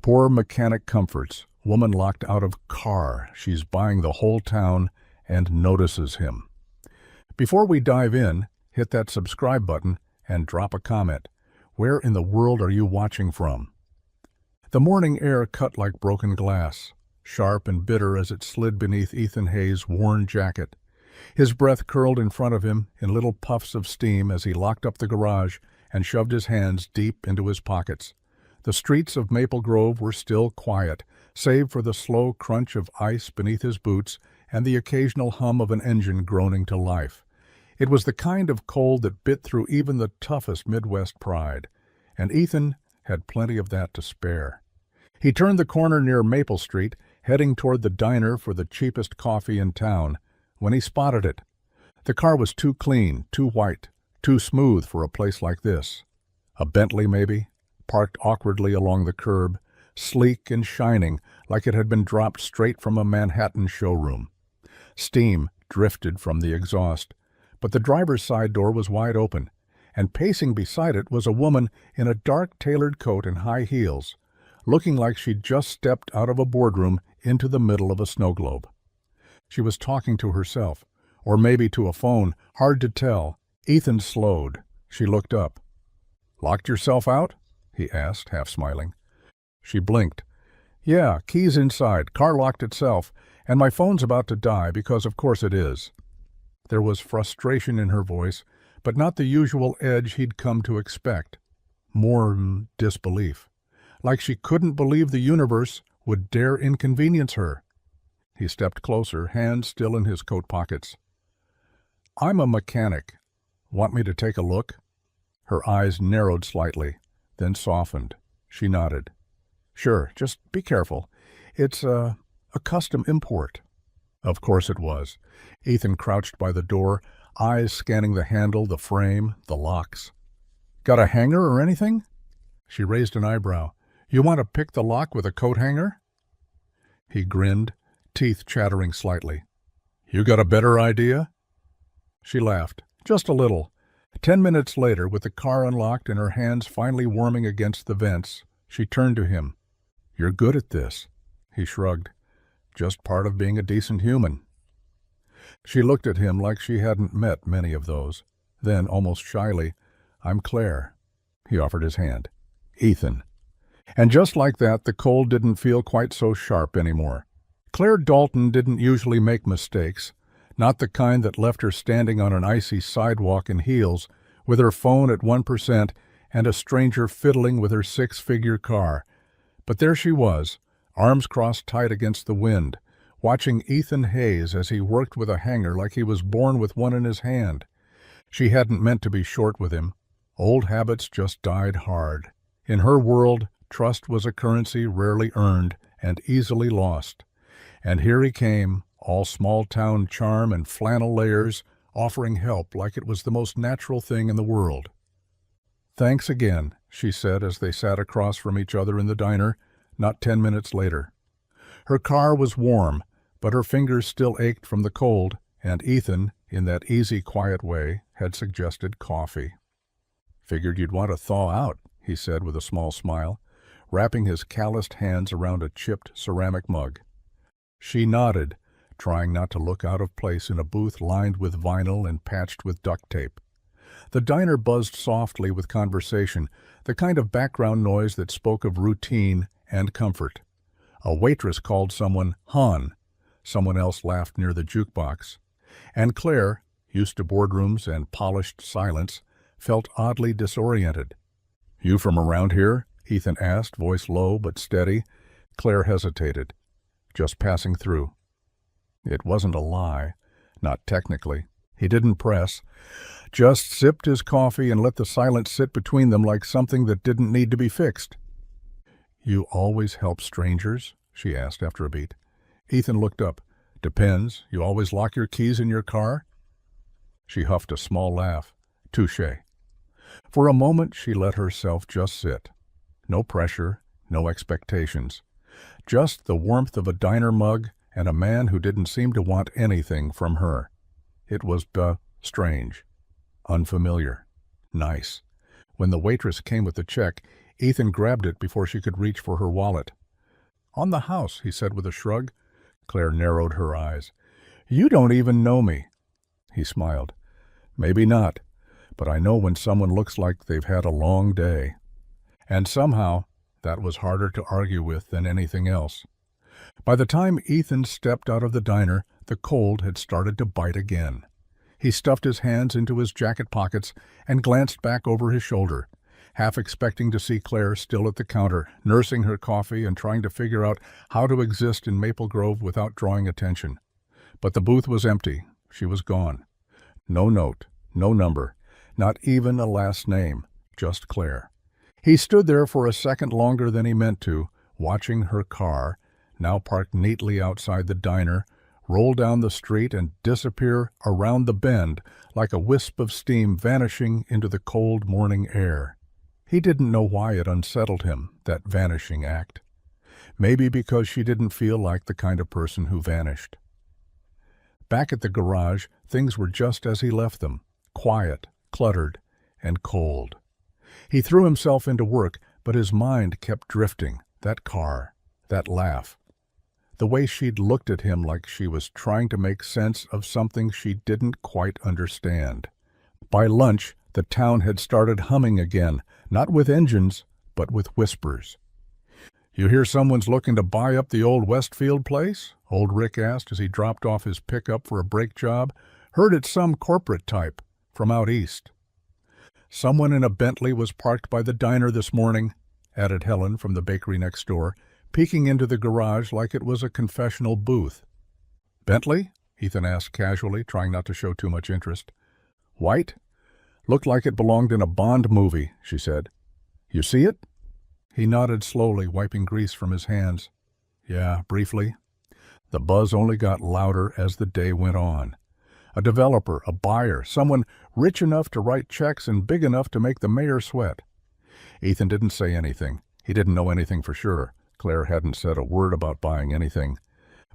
Poor mechanic comforts. Woman locked out of car. She's buying the whole town and notices him. Before we dive in, hit that subscribe button and drop a comment. Where in the world are you watching from? The morning air cut like broken glass, sharp and bitter as it slid beneath Ethan Hayes' worn jacket. His breath curled in front of him in little puffs of steam as he locked up the garage and shoved his hands deep into his pockets. The streets of Maple Grove were still quiet, save for the slow crunch of ice beneath his boots and the occasional hum of an engine groaning to life. It was the kind of cold that bit through even the toughest Midwest pride, and Ethan had plenty of that to spare. He turned the corner near Maple Street, heading toward the diner for the cheapest coffee in town, when he spotted it. The car was too clean, too white, too smooth for a place like this. A Bentley, maybe, parked awkwardly along the curb, sleek and shining like it had been dropped straight from a Manhattan showroom. Steam drifted from the exhaust, but the driver's side door was wide open, and pacing beside it was a woman in a dark tailored coat and high heels, looking like she'd just stepped out of a boardroom into the middle of a snow globe. She was talking to herself, or maybe to a phone, hard to tell. Ethan slowed. She looked up. "Locked yourself out?" he asked, half smiling. She blinked. "Yeah, keys inside, car locked itself, and my phone's about to die because of course it is." There was frustration in her voice, but not the usual edge he'd come to expect. More disbelief. Like she couldn't believe the universe would dare inconvenience her. He stepped closer, hands still in his coat pockets. "I'm a mechanic. Want me to take a look?" Her eyes narrowed slightly, then softened. She nodded. "Sure, just be careful. It's a custom import." Of course it was. Ethan crouched by the door, eyes scanning the handle, the frame, the locks. "Got a hanger or anything?" She raised an eyebrow. "You want to pick the lock with a coat hanger?" He grinned, teeth chattering slightly. "You got a better idea?" She laughed, just a little. 10 minutes later, with the car unlocked and her hands finally warming against the vents, she turned to him. "You're good at this." He shrugged. "Just part of being a decent human." She looked at him like she hadn't met many of those. Then, almost shyly, "I'm Claire." He offered his hand. "Ethan." And just like that, the cold didn't feel quite so sharp anymore. Claire Dalton didn't usually make mistakes, not the kind that left her standing on an icy sidewalk in heels, with her phone at 1% and a stranger fiddling with her six-figure car. But there she was, arms crossed tight against the wind, watching Ethan Hayes as he worked with a hanger like he was born with one in his hand. She hadn't meant to be short with him. Old habits just died hard. In her world, trust was a currency rarely earned and easily lost. And here he came, all small-town charm and flannel layers, offering help like it was the most natural thing in the world. "Thanks again," she said as they sat across from each other in the diner, not 10 minutes later. Her car was warm, but her fingers still ached from the cold, and Ethan, in that easy, quiet way, had suggested coffee. "Figured you'd want to thaw out," he said with a small smile, wrapping his calloused hands around a chipped ceramic mug. She nodded, trying not to look out of place in a booth lined with vinyl and patched with duct tape. The diner buzzed softly with conversation, the kind of background noise that spoke of routine and comfort. A waitress called someone "hon." Someone else laughed near the jukebox. And Claire, used to boardrooms and polished silence, felt oddly disoriented. "You from around here?" Ethan asked, voice low but steady. Claire hesitated. "Just passing through." It wasn't a lie. Not technically. He didn't press. Just sipped his coffee and let the silence sit between them like something that didn't need to be fixed. "You always help strangers?" she asked after a beat. Ethan looked up. "Depends. You always lock your keys in your car?" She huffed a small laugh. "Touché." For a moment she let herself just sit. No pressure, no expectations. Just the warmth of a diner mug and a man who didn't seem to want anything from her. It was strange, unfamiliar, nice. When the waitress came with the check, Ethan grabbed it before she could reach for her wallet. "On the house," he said with a shrug. Claire narrowed her eyes. "You don't even know me." He smiled. "Maybe not, but I know when someone looks like they've had a long day." And somehow, that was harder to argue with than anything else. By the time Ethan stepped out of the diner, the cold had started to bite again. He stuffed his hands into his jacket pockets and glanced back over his shoulder, half expecting to see Claire still at the counter, nursing her coffee and trying to figure out how to exist in Maple Grove without drawing attention. But the booth was empty. She was gone. No note, no number, not even a last name, just Claire. He stood there for a second longer than he meant to, watching her car, now parked neatly outside the diner, roll down the street and disappear around the bend like a wisp of steam vanishing into the cold morning air. He didn't know why it unsettled him, that vanishing act. Maybe because she didn't feel like the kind of person who vanished. Back at the garage, things were just as he left them, quiet, cluttered, and cold. He threw himself into work, but his mind kept drifting, that car, that laugh. The way she'd looked at him like she was trying to make sense of something she didn't quite understand. By lunch, the town had started humming again, not with engines, but with whispers. "You hear someone's looking to buy up the old Westfield place?" Old Rick asked as he dropped off his pickup for a brake job. "Heard it's some corporate type, from out east." "Someone in a Bentley was parked by the diner this morning," added Helen from the bakery next door, peeking into the garage like it was a confessional booth. "Bentley?" Ethan asked casually, trying not to show too much interest. "White? Looked like it belonged in a Bond movie," she said. "You see it?" He nodded slowly, wiping grease from his hands. "Yeah, briefly." The buzz only got louder as the day went on. A developer, a buyer, someone rich enough to write checks and big enough to make the mayor sweat. Ethan didn't say anything. He didn't know anything for sure. Claire hadn't said a word about buying anything.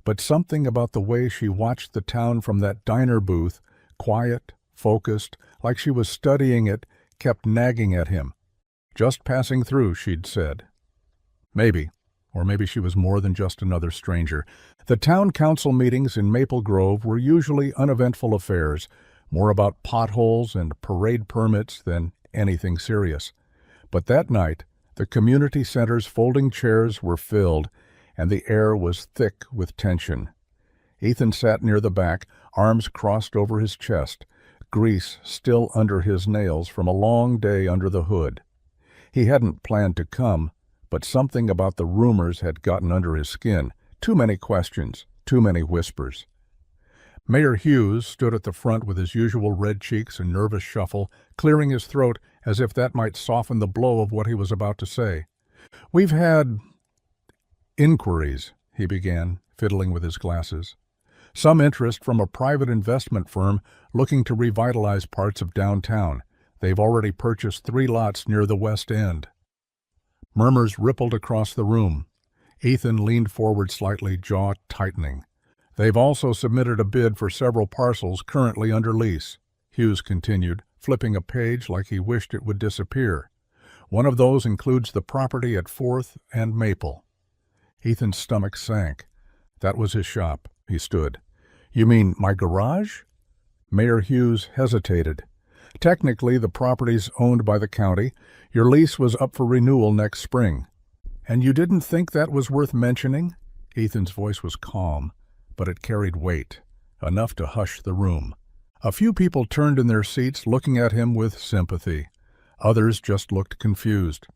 But something about the way she watched the town from that diner booth, quiet, focused, like she was studying it, kept nagging at him. "Just passing through," she'd said. Maybe. Or maybe she was more than just another stranger. The town council meetings in Maple Grove were usually uneventful affairs, more about potholes and parade permits than anything serious. But that night, the community center's folding chairs were filled, and the air was thick with tension. Ethan sat near the back, arms crossed over his chest, grease still under his nails from a long day under the hood. He hadn't planned to come, but something about the rumors had gotten under his skin. Too many questions, too many whispers. Mayor Hughes stood at the front with his usual red cheeks and nervous shuffle, clearing his throat as if that might soften the blow of what he was about to say. "We've had inquiries," he began, fiddling with his glasses. "Some interest from a private investment firm looking to revitalize parts of downtown. They've already purchased 3 lots near the West End." Murmurs rippled across the room. Ethan leaned forward slightly, jaw tightening. "They've also submitted a bid for several parcels currently under lease," Hughes continued, flipping a page like he wished it would disappear. "One of those includes the property at 4th and Maple." Ethan's stomach sank. That was his shop. He stood. "You mean my garage?" Mayor Hughes hesitated. "Technically, the property's owned by the county. Your lease was up for renewal next spring." "And you didn't think that was worth mentioning?" Ethan's voice was calm, but it carried weight, enough to hush the room. A few people turned in their seats, looking at him with sympathy. Others just looked confused.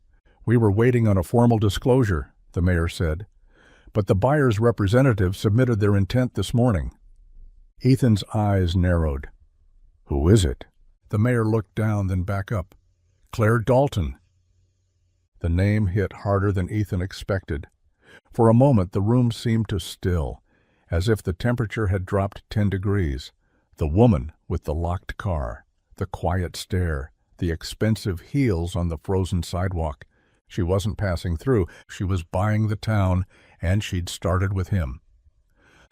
"We were waiting on a formal disclosure," the mayor said. "But the buyer's representative submitted their intent this morning." Ethan's eyes narrowed. "Who is it?" The mayor looked down, then back up. "Claire Dalton." The name hit harder than Ethan expected. For a moment the room seemed to still, as if the temperature had dropped 10 degrees. The woman with the locked car, the quiet stare, the expensive heels on the frozen sidewalk. She wasn't passing through. She was buying the town, and she'd started with him.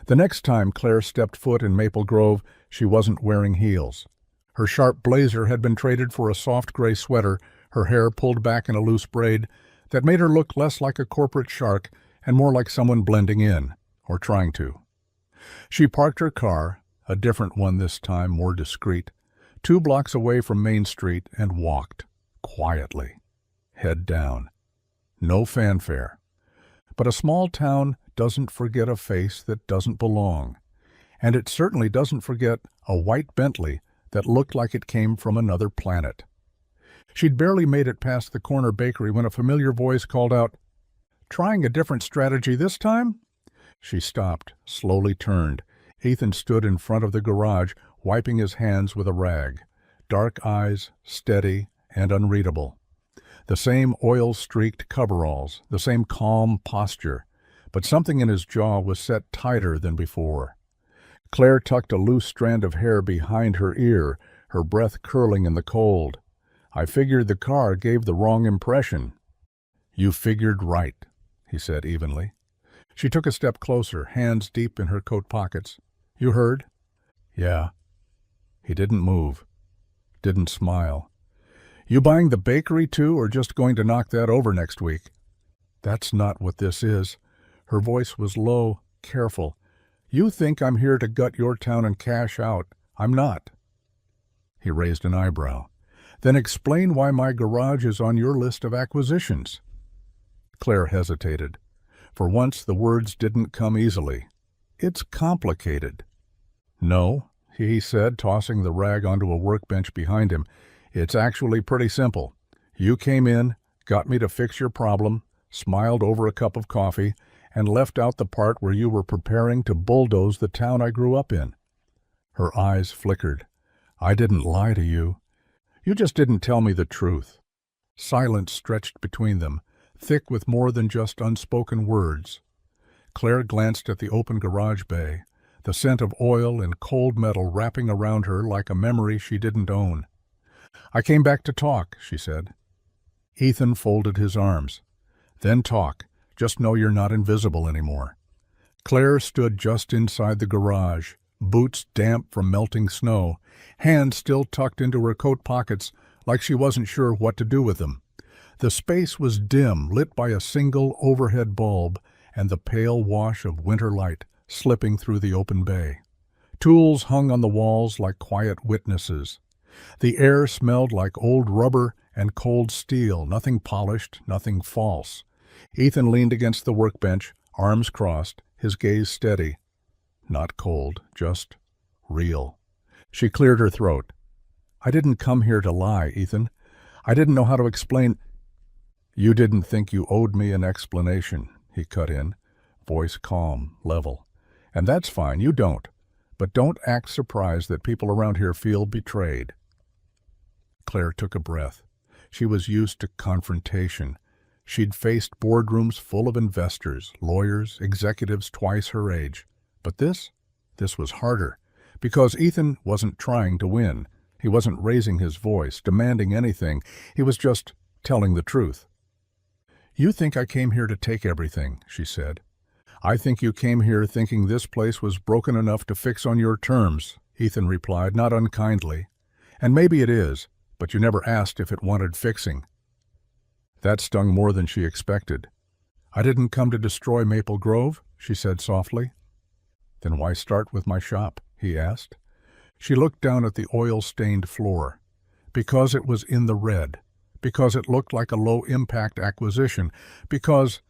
The next time Claire stepped foot in Maple Grove, she wasn't wearing heels. Her sharp blazer had been traded for a soft gray sweater, her hair pulled back in a loose braid that made her look less like a corporate shark and more like someone blending in, or trying to. She parked her car, a different one this time, more discreet, 2 blocks away from Main Street and walked, quietly, head down. No fanfare. But a small town doesn't forget a face that doesn't belong, and it certainly doesn't forget a white Bentley that looked like it came from another planet. She'd barely made it past the corner bakery when a familiar voice called out, "Trying a different strategy this time?" She stopped, slowly turned. Ethan stood in front of the garage, wiping his hands with a rag. Dark eyes, steady and unreadable. The same oil-streaked coveralls, the same calm posture, but something in his jaw was set tighter than before. Claire tucked a loose strand of hair behind her ear, her breath curling in the cold. "I figured the car gave the wrong impression." "You figured right," he said evenly. She took a step closer, hands deep in her coat pockets. "You heard?" "Yeah." He didn't move, didn't smile. "You buying the bakery too, or just going to knock that over next week?" "That's not what this is." Her voice was low, careful. "You think I'm here to gut your town and cash out. I'm not." He raised an eyebrow. "Then explain why my garage is on your list of acquisitions." Claire hesitated. For once, the words didn't come easily. "It's complicated." "No," he said, tossing the rag onto a workbench behind him. "It's actually pretty simple. You came in, got me to fix your problem, smiled over a cup of coffee, and left out the part where you were preparing to bulldoze the town I grew up in." Her eyes flickered. "I didn't lie to you. You just didn't tell me the truth." Silence stretched between them, thick with more than just unspoken words. Claire glanced at the open garage bay, the scent of oil and cold metal wrapping around her like a memory she didn't own. "I came back to talk," she said. Ethan folded his arms. "Then talk. Just know you're not invisible anymore." Claire stood just inside the garage, boots damp from melting snow, hands still tucked into her coat pockets like she wasn't sure what to do with them. The space was dim, lit by a single overhead bulb and the pale wash of winter light slipping through the open bay. Tools hung on the walls like quiet witnesses. The air smelled like old rubber and cold steel, nothing polished, nothing false. Ethan leaned against the workbench, arms crossed, his gaze steady. Not cold, just real. She cleared her throat. "I didn't come here to lie, Ethan. I didn't know how to explain—" "You didn't think you owed me an explanation," he cut in, voice calm, level. "And that's fine, you don't. But don't act surprised that people around here feel betrayed." Claire took a breath. She was used to confrontation. She'd faced boardrooms full of investors, lawyers, executives twice her age. But this was harder, because Ethan wasn't trying to win. He wasn't raising his voice, demanding anything. He was just telling the truth. "You think I came here to take everything," she said. "I think you came here thinking this place was broken enough to fix on your terms," Ethan replied, not unkindly. "And maybe it is, but you never asked if it wanted fixing." That stung more than she expected. "I didn't come to destroy Maple Grove," she said softly. "Then why start with my shop?" he asked. She looked down at the oil-stained floor. "Because it was in the red. Because it looked like a low-impact acquisition. Because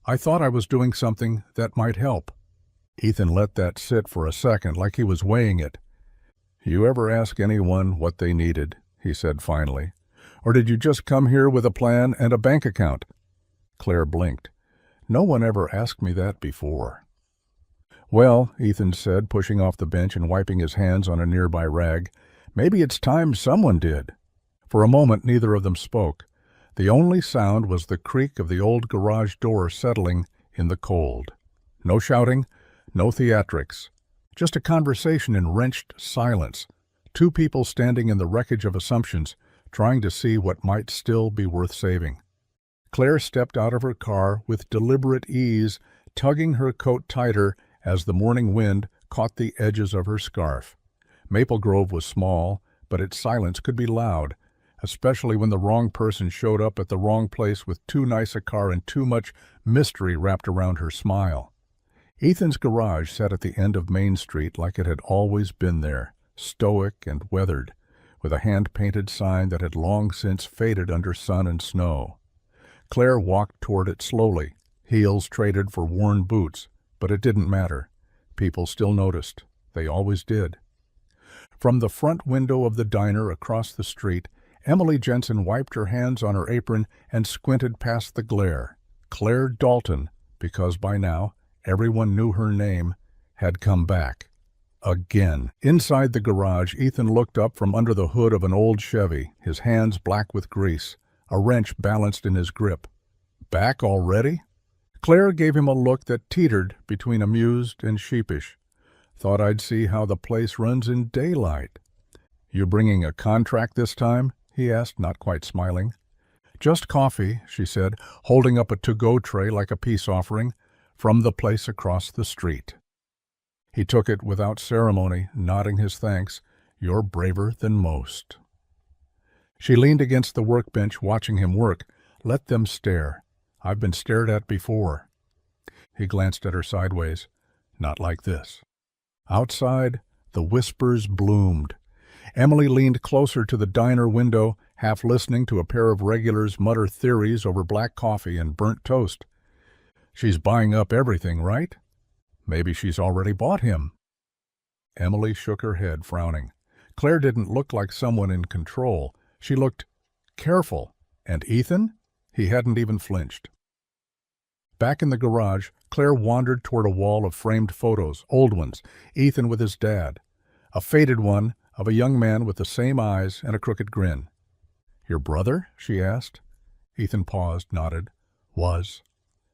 I thought I was doing something that might help." Ethan let that sit for a second, like he was weighing it. "You ever ask anyone what they needed?" he said finally. "Or did you just come here with a plan and a bank account?" Claire blinked. "No one ever asked me that before." "Well," Ethan said, pushing off the bench and wiping his hands on a nearby rag, "maybe it's time someone did." For a moment neither of them spoke. The only sound was the creak of the old garage door settling in the cold. No shouting, no theatrics. Just a conversation in wrenched silence. Two people standing in the wreckage of assumptions, trying to see what might still be worth saving. Claire stepped out of her car with deliberate ease, tugging her coat tighter as the morning wind caught the edges of her scarf. Maple Grove was small, but its silence could be loud. especially when the wrong person showed up at the wrong place with too nice a car and too much mystery wrapped around her smile. Ethan's garage sat at the end of Main Street like it had always been there, stoic and weathered, with a hand-painted sign that had long since faded under sun and snow. Claire walked toward it slowly, heels traded for worn boots, but it didn't matter. People still noticed. They always did. From the front window of the diner across the street, Emily Jensen wiped her hands on her apron and squinted past the glare. Claire Dalton, because by now everyone knew her name, had come back. Again. Inside the garage, Ethan looked up from under the hood of an old Chevy, his hands black with grease, a wrench balanced in his grip. Back already? Claire gave him a look that teetered between amused and sheepish. Thought I'd see how the place runs in daylight. You bringing a contract this time? He asked, not quite smiling. Just coffee, she said, holding up a to-go tray like a peace offering, from the place across the street. He took it without ceremony, nodding his thanks. You're braver than most. She leaned against the workbench, watching him work. Let them stare. I've been stared at before. He glanced at her sideways. Not like this. Outside, the whispers bloomed. Emily leaned closer to the diner window, half listening to a pair of regulars mutter theories over black coffee and burnt toast. She's buying up everything, right? Maybe she's already bought him. Emily shook her head, frowning. Claire didn't look like someone in control. She looked careful. And Ethan? He hadn't even flinched. Back in the garage, Claire wandered toward a wall of framed photos, old ones, Ethan with his dad. A faded one of a young man with the same eyes and a crooked grin. Your brother? She asked. Ethan paused, nodded. Was.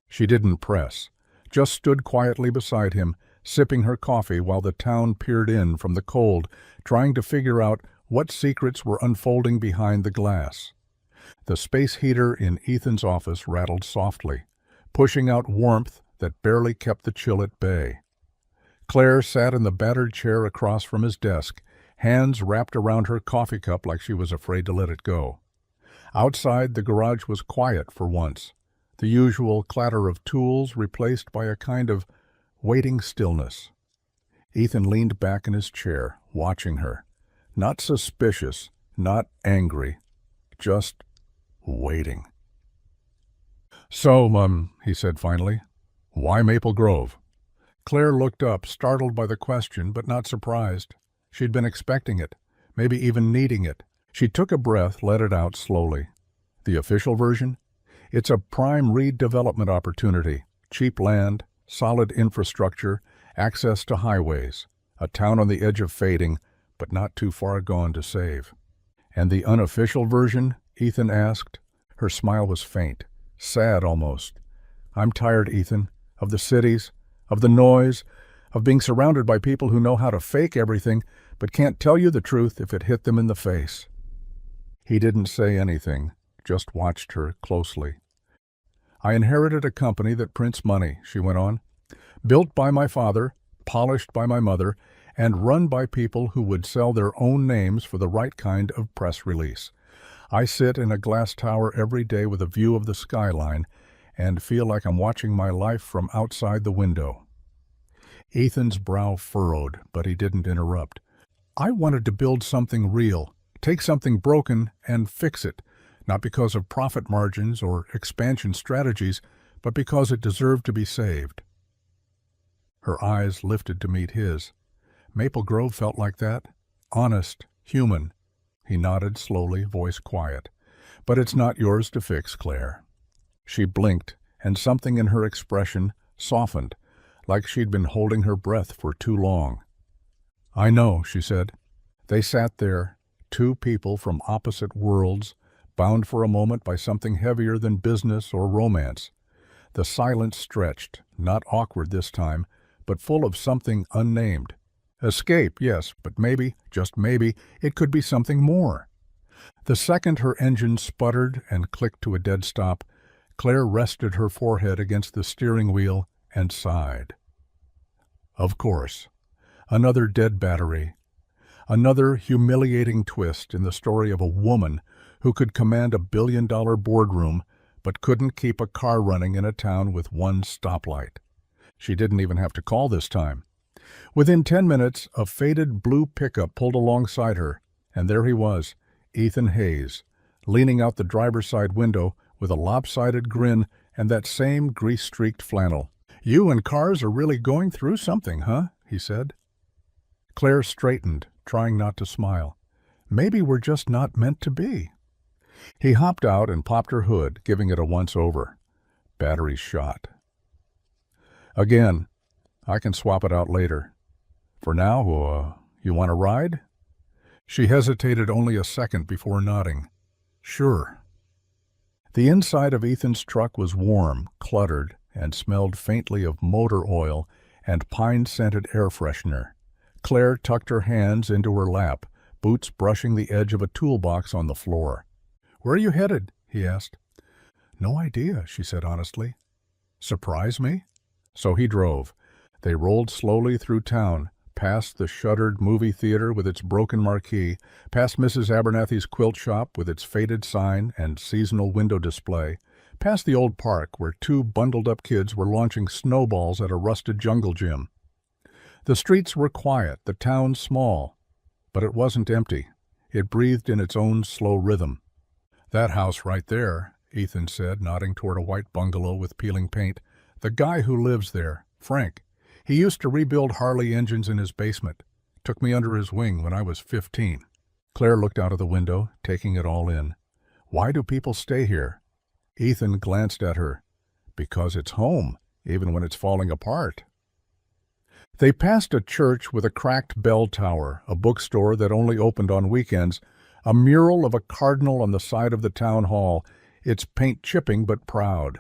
She didn't press, just stood quietly beside him, sipping her coffee while the town peered in from the cold, trying to figure out what secrets were unfolding behind the glass. The space heater in Ethan's office rattled softly, pushing out warmth that barely kept the chill at bay. Claire sat in the battered chair across from his desk, hands wrapped around her coffee cup like she was afraid to let it go. Outside, the garage was quiet for once, the usual clatter of tools replaced by a kind of waiting stillness. Ethan leaned back in his chair, watching her. Not suspicious, not angry, just waiting. So, he said finally, why Maple Grove? Claire looked up, startled by the question, but not surprised. She'd been expecting it, maybe even needing it. She took a breath, let it out slowly. The official version? It's a prime redevelopment opportunity. Cheap land, solid infrastructure, access to highways. A town on the edge of fading, but not too far gone to save. And the unofficial version? Ethan asked. Her smile was faint, sad almost. I'm tired, Ethan, of the cities, of the noise, of being surrounded by people who know how to fake everything, but can't tell you the truth if it hit them in the face. He didn't say anything, just watched her closely. I inherited a company that prints money, she went on, built by my father, polished by my mother, and run by people who would sell their own names for the right kind of press release. I sit in a glass tower every day with a view of the skyline and feel like I'm watching my life from outside the window. Ethan's brow furrowed, but he didn't interrupt. I wanted to build something real, take something broken and fix it, not because of profit margins or expansion strategies, but because it deserved to be saved. Her eyes lifted to meet his. Maple Grove felt like that. Honest, human. He nodded slowly, voice quiet. But it's not yours to fix, Claire. She blinked, and something in her expression softened, like she'd been holding her breath for too long. I know, she said. They sat there, two people from opposite worlds, bound for a moment by something heavier than business or romance. The silence stretched, not awkward this time, but full of something unnamed. Escape, yes, but maybe, just maybe, it could be something more. The second her engine sputtered and clicked to a dead stop, Claire rested her forehead against the steering wheel and sighed. Of course. Another dead battery. Another humiliating twist in the story of a woman who could command a billion-dollar boardroom but couldn't keep a car running in a town with one stoplight. She didn't even have to call this time. Within 10 minutes, a faded blue pickup pulled alongside her, and there he was, Ethan Hayes, leaning out the driver's side window with a lopsided grin and that same grease-streaked flannel. "You and cars are really going through something, huh?" he said. Claire straightened, trying not to smile. "Maybe we're just not meant to be." He hopped out and popped her hood, giving it a once-over. Battery shot. "Again, I can swap it out later. For now, you want a ride?" She hesitated only a second before nodding. "Sure." The inside of Ethan's truck was warm, cluttered, and smelled faintly of motor oil and pine-scented air freshener. Claire tucked her hands into her lap, boots brushing the edge of a toolbox on the floor. "Where are you headed?" he asked. "No idea," she said honestly. "Surprise me?" So he drove. They rolled slowly through town, past the shuttered movie theater with its broken marquee, past Mrs. Abernathy's quilt shop with its faded sign and seasonal window display, past the old park where two bundled-up kids were launching snowballs at a rusted jungle gym. The streets were quiet, the town small, but it wasn't empty. It breathed in its own slow rhythm. "That house right there," Ethan said, nodding toward a white bungalow with peeling paint. "The guy who lives there, Frank. He used to rebuild Harley engines in his basement. Took me under his wing when I was 15. Claire looked out of the window, taking it all in. "Why do people stay here?" Ethan glanced at her. "Because it's home, even when it's falling apart." They passed a church with a cracked bell tower, a bookstore that only opened on weekends, a mural of a cardinal on the side of the town hall, its paint chipping but proud.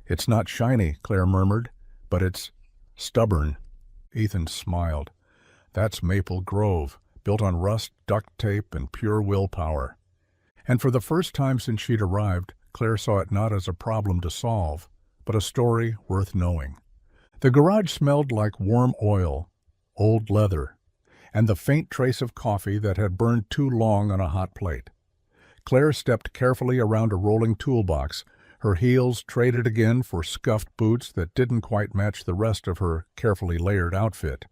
"It's not shiny," Claire murmured, "but it's stubborn." Ethan smiled. "That's Maple Grove, built on rust, duct tape, and pure willpower." And for the first time since she'd arrived, Claire saw it not as a problem to solve, but a story worth knowing. The garage smelled like warm oil, old leather, and the faint trace of coffee that had burned too long on a hot plate. Claire stepped carefully around a rolling toolbox, her heels traded again for scuffed boots that didn't quite match the rest of her carefully layered outfit.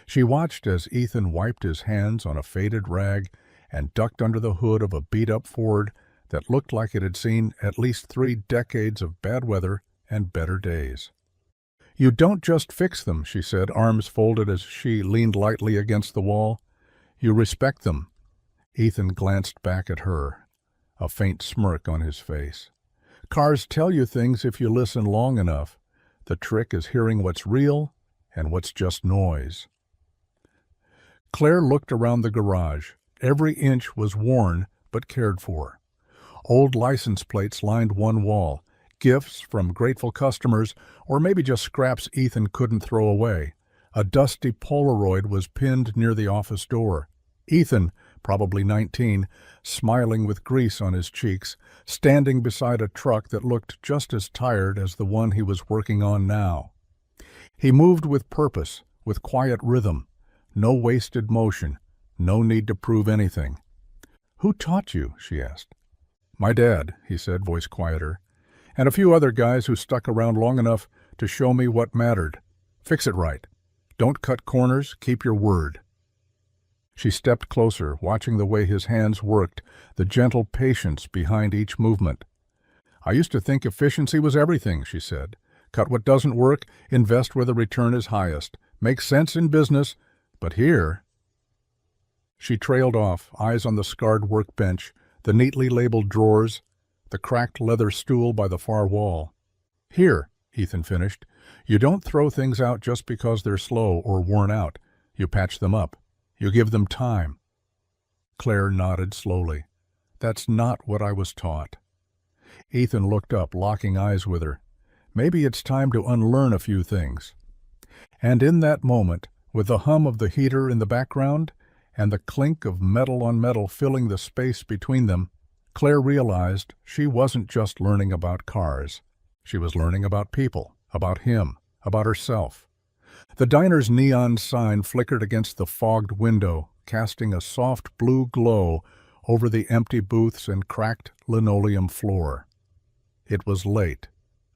She watched as Ethan wiped his hands on a faded rag and ducked under the hood of a beat-up Ford that looked like it had seen at least 3 decades of bad weather and better days. "You don't just fix them," she said, arms folded as she leaned lightly against the wall. "You respect them." Ethan glanced back at her, a faint smirk on his face. "Cars tell you things if you listen long enough. The trick is hearing what's real and what's just noise." Claire looked around the garage. Every inch was worn but cared for. Old license plates lined one wall, gifts from grateful customers, or maybe just scraps Ethan couldn't throw away. A dusty Polaroid was pinned near the office door. Ethan, probably 19, smiling with grease on his cheeks, standing beside a truck that looked just as tired as the one he was working on now. He moved with purpose, with quiet rhythm. No wasted motion, no need to prove anything. "Who taught you?" she asked. "My dad," he said, voice quieter. "And a few other guys who stuck around long enough to show me what mattered. Fix it right. Don't cut corners, keep your word." She stepped closer, watching the way his hands worked, the gentle patience behind each movement. "I used to think efficiency was everything," she said. "Cut what doesn't work, invest where the return is highest. Makes sense in business, but here—" She trailed off, eyes on the scarred workbench, the neatly labeled drawers, the cracked leather stool by the far wall. "Here," Ethan finished, "you don't throw things out just because they're slow or worn out. You patch them up. You give them time." Claire nodded slowly. "That's not what I was taught." Ethan looked up, locking eyes with her. "Maybe it's time to unlearn a few things." And in that moment, with the hum of the heater in the background and the clink of metal on metal filling the space between them, Claire realized she wasn't just learning about cars. She was learning about people, about him, about herself. The diner's neon sign flickered against the fogged window, casting a soft blue glow over the empty booths and cracked linoleum floor. It was late,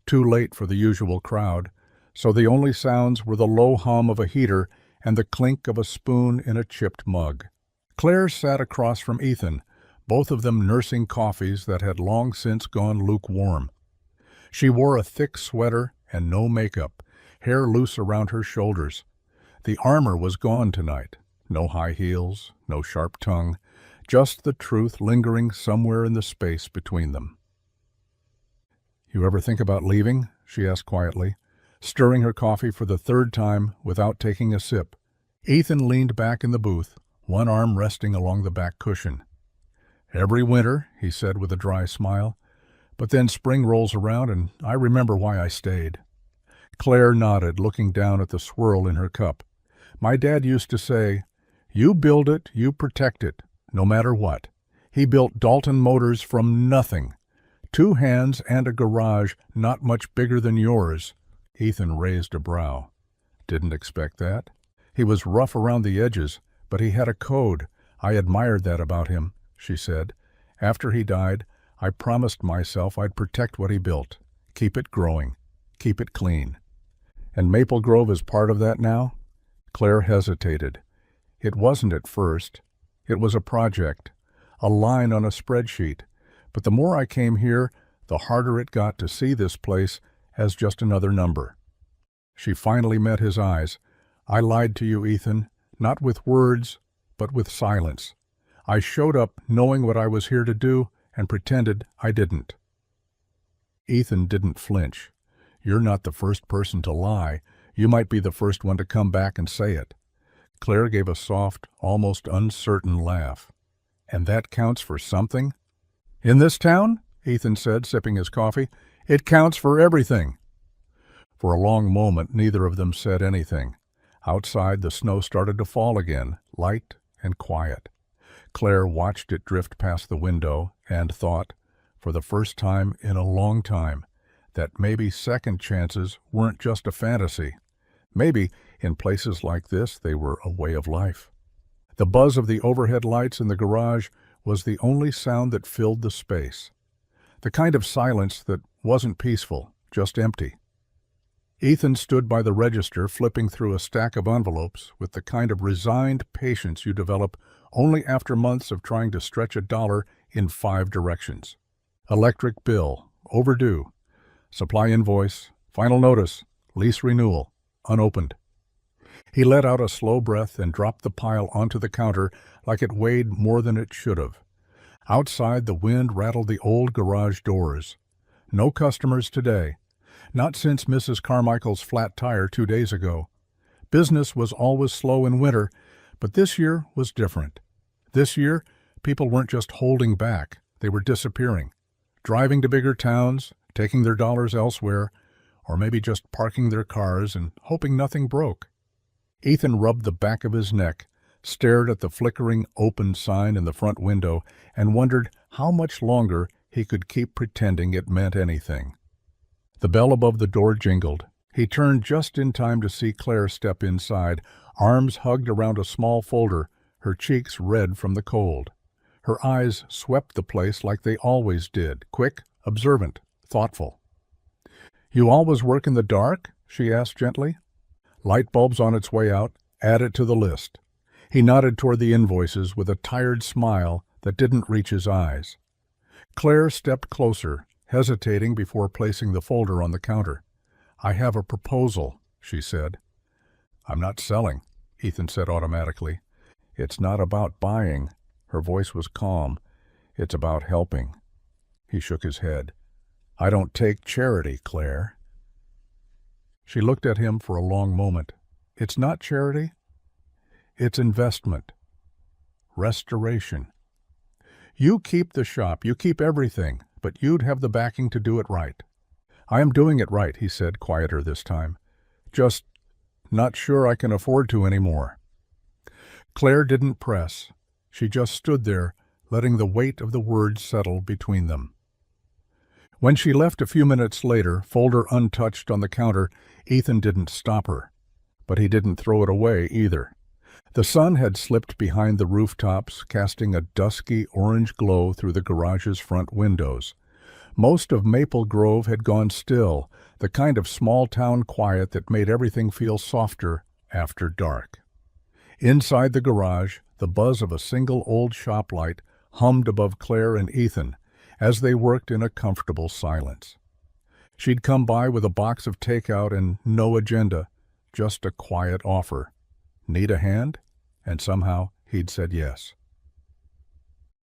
too late for the usual crowd, so the only sounds were the low hum of a heater and the clink of a spoon in a chipped mug. Claire sat across from Ethan, both of them nursing coffees that had long since gone lukewarm. She wore a thick sweater and no makeup, hair loose around her shoulders. The armor was gone tonight. No high heels, no sharp tongue, just the truth lingering somewhere in the space between them. "You ever think about leaving?" she asked quietly, stirring her coffee for the third time without taking a sip. Ethan leaned back in the booth, one arm resting along the back cushion. "Every winter," he said with a dry smile, "but then spring rolls around and I remember why I stayed." Claire nodded, looking down at the swirl in her cup. "My dad used to say, 'You build it, you protect it, no matter what.' He built Dalton Motors from nothing. 2 hands and a garage not much bigger than yours." Ethan raised a brow. "Didn't expect that." "He was rough around the edges, but he had a code. I admired that about him," she said. "After he died, I promised myself I'd protect what he built, keep it growing, keep it clean." "And Maple Grove is part of that now?" Claire hesitated. "It wasn't at first. It was a project, a line on a spreadsheet. But the more I came here, the harder it got to see this place as just another number." She finally met his eyes. "I lied to you, Ethan, not with words, but with silence. I showed up knowing what I was here to do and pretended I didn't." Ethan didn't flinch. "You're not the first person to lie. You might be the first one to come back and say it." Claire gave a soft, almost uncertain laugh. "And that counts for something?" "In this town," Ethan said, sipping his coffee, "it counts for everything." For a long moment, neither of them said anything. Outside, the snow started to fall again, light and quiet. Claire watched it drift past the window and thought, for the first time in a long time, that maybe second chances weren't just a fantasy. Maybe, in places like this, they were a way of life. The buzz of the overhead lights in the garage was the only sound that filled the space. The kind of silence that wasn't peaceful, just empty. Ethan stood by the register flipping through a stack of envelopes with the kind of resigned patience you develop only after months of trying to stretch a dollar in 5 directions. Electric bill, overdue. Supply invoice, final notice, lease renewal, unopened. He let out a slow breath and dropped the pile onto the counter like it weighed more than it should have. Outside, the wind rattled the old garage doors. No customers today. Not since Mrs. Carmichael's flat tire 2 days ago. Business was always slow in winter, but this year was different. This year, people weren't just holding back, they were disappearing. Driving to bigger towns, taking their dollars elsewhere, or maybe just parking their cars and hoping nothing broke. Ethan rubbed the back of his neck, stared at the flickering open sign in the front window, and wondered how much longer he could keep pretending it meant anything. The bell above the door jingled. He turned just in time to see Claire step inside, arms hugged around a small folder, her cheeks red from the cold. Her eyes swept the place like they always did, quick, observant, thoughtful. "You always work in the dark?" she asked gently. "Light bulbs on its way out. Add it to the list." He nodded toward the invoices with a tired smile that didn't reach his eyes. Claire stepped closer, hesitating before placing the folder on the counter. "I have a proposal," she said. "I'm not selling," Ethan said automatically. "It's not about buying." Her voice was calm. "It's about helping." He shook his head. "I don't take charity, Claire." She looked at him for a long moment. "It's not charity. It's investment. Restoration. You keep the shop, you keep everything, but you'd have the backing to do it right." "I am doing it right," he said, quieter this time. "Just not sure I can afford to anymore." Claire didn't press. She just stood there, letting the weight of the words settle between them. When she left a few minutes later, folder untouched on the counter, Ethan didn't stop her. But he didn't throw it away either. The sun had slipped behind the rooftops, casting a dusky orange glow through the garage's front windows. Most of Maple Grove had gone still, the kind of small-town quiet that made everything feel softer after dark. Inside the garage, the buzz of a single old shop light hummed above Claire and Ethan as they worked in a comfortable silence. She'd come by with a box of takeout and no agenda, just a quiet offer. Need a hand? And somehow he'd said yes.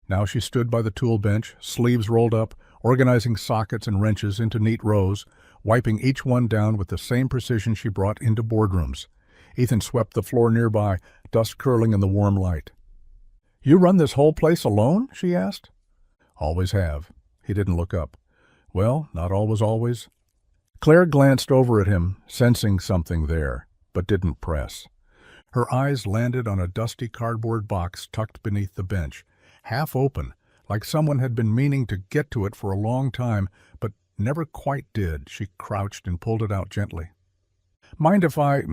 Now she stood by the tool bench, sleeves rolled up, organizing sockets and wrenches into neat rows, wiping each one down with the same precision she brought into boardrooms. Ethan swept the floor nearby, dust curling in the warm light. "You run this whole place alone?" she asked. "Always have." He didn't look up. "Well, not always." Claire glanced over at him, sensing something there, but didn't press. Her eyes landed on a dusty cardboard box tucked beneath the bench, half open, like someone had been meaning to get to it for a long time, but never quite did. She crouched and pulled it out gently. "Mind if I—"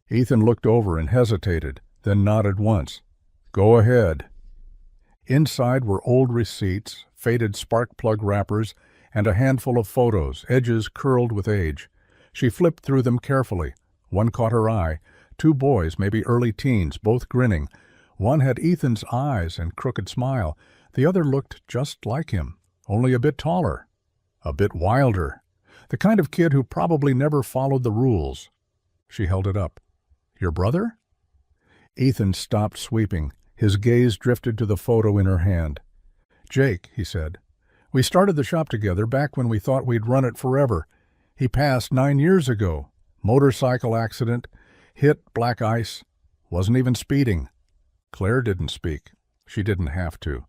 Ethan looked over and hesitated, then nodded once. "Go ahead." Inside were old receipts, faded spark plug wrappers, and a handful of photos, edges curled with age. She flipped through them carefully. One caught her eye. 2 boys, maybe early teens, both grinning. One had Ethan's eyes and crooked smile. The other looked just like him, only a bit taller, a bit wilder. The kind of kid who probably never followed the rules. She held it up. "Your brother?" Ethan stopped sweeping. His gaze drifted to the photo in her hand. "Jake," he said. "We started the shop together back when we thought we'd run it forever. He passed 9 years ago. Motorcycle accident. Hit black ice. Wasn't even speeding." Claire didn't speak. She didn't have to.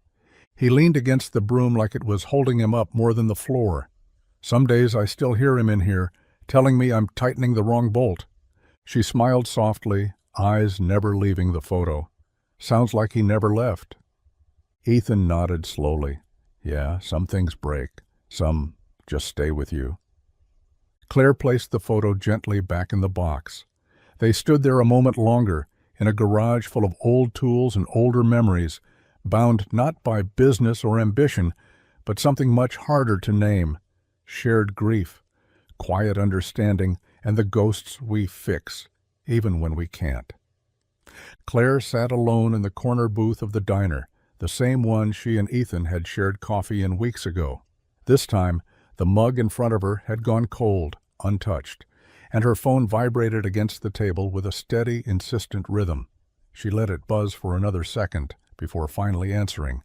He leaned against the broom like it was holding him up more than the floor. "Some days I still hear him in here, telling me I'm tightening the wrong bolt." She smiled softly, eyes never leaving the photo. "Sounds like he never left." Ethan nodded slowly. "Yeah, some things break. Some just stay with you." Claire placed the photo gently back in the box. They stood there a moment longer, in a garage full of old tools and older memories, bound not by business or ambition, but something much harder to name: shared grief, quiet understanding, and the ghosts we fix, even when we can't. Claire sat alone in the corner booth of the diner, the same one she and Ethan had shared coffee in weeks ago. This time, the mug in front of her had gone cold, untouched, and her phone vibrated against the table with a steady, insistent rhythm. She let it buzz for another second before finally answering.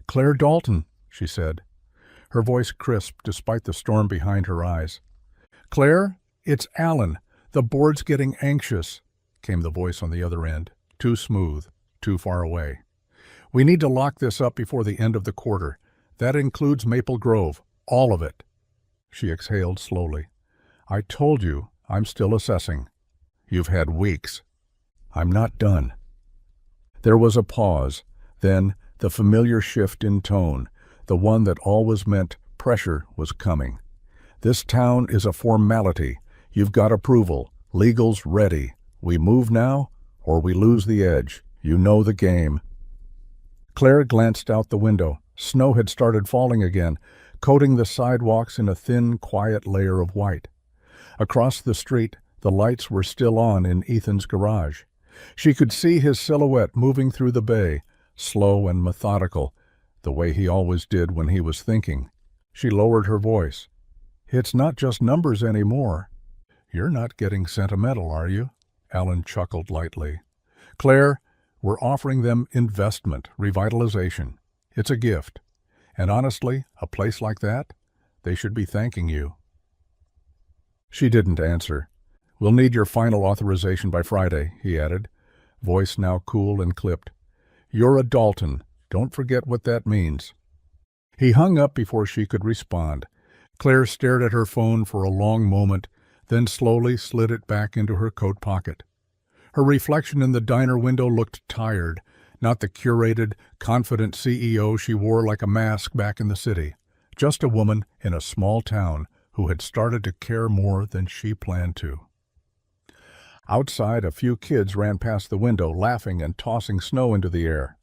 "Claire Dalton," she said, her voice crisp despite the storm behind her eyes. "Claire, it's Alan. The board's getting anxious," came the voice on the other end, too smooth, too far away. "We need to lock this up before the end of the quarter. That includes Maple Grove, all of it." She exhaled slowly. "I told you I'm still assessing." "You've had weeks." "I'm not done." There was a pause, then the familiar shift in tone, the one that always meant pressure was coming. "This town is a formality. You've got approval. Legal's ready. We move now, or we lose the edge. You know the game." Claire glanced out the window. Snow had started falling again, coating the sidewalks in a thin, quiet layer of white. Across the street, the lights were still on in Ethan's garage. She could see his silhouette moving through the bay, slow and methodical, the way he always did when he was thinking. She lowered her voice. "It's not just numbers anymore." "You're not getting sentimental, are you?" Alan chuckled lightly. "Claire, we're offering them investment, revitalization. It's a gift. And honestly, a place like that, they should be thanking you." She didn't answer. "We'll need your final authorization by Friday," he added, voice now cool and clipped. "You're a Dalton. Don't forget what that means." He hung up before she could respond. Claire stared at her phone for a long moment, then slowly slid it back into her coat pocket. Her reflection in the diner window looked tired, not the curated, confident CEO she wore like a mask back in the city. Just a woman in a small town who had started to care more than she planned to. Outside, a few kids ran past the window, laughing and tossing snow into the air.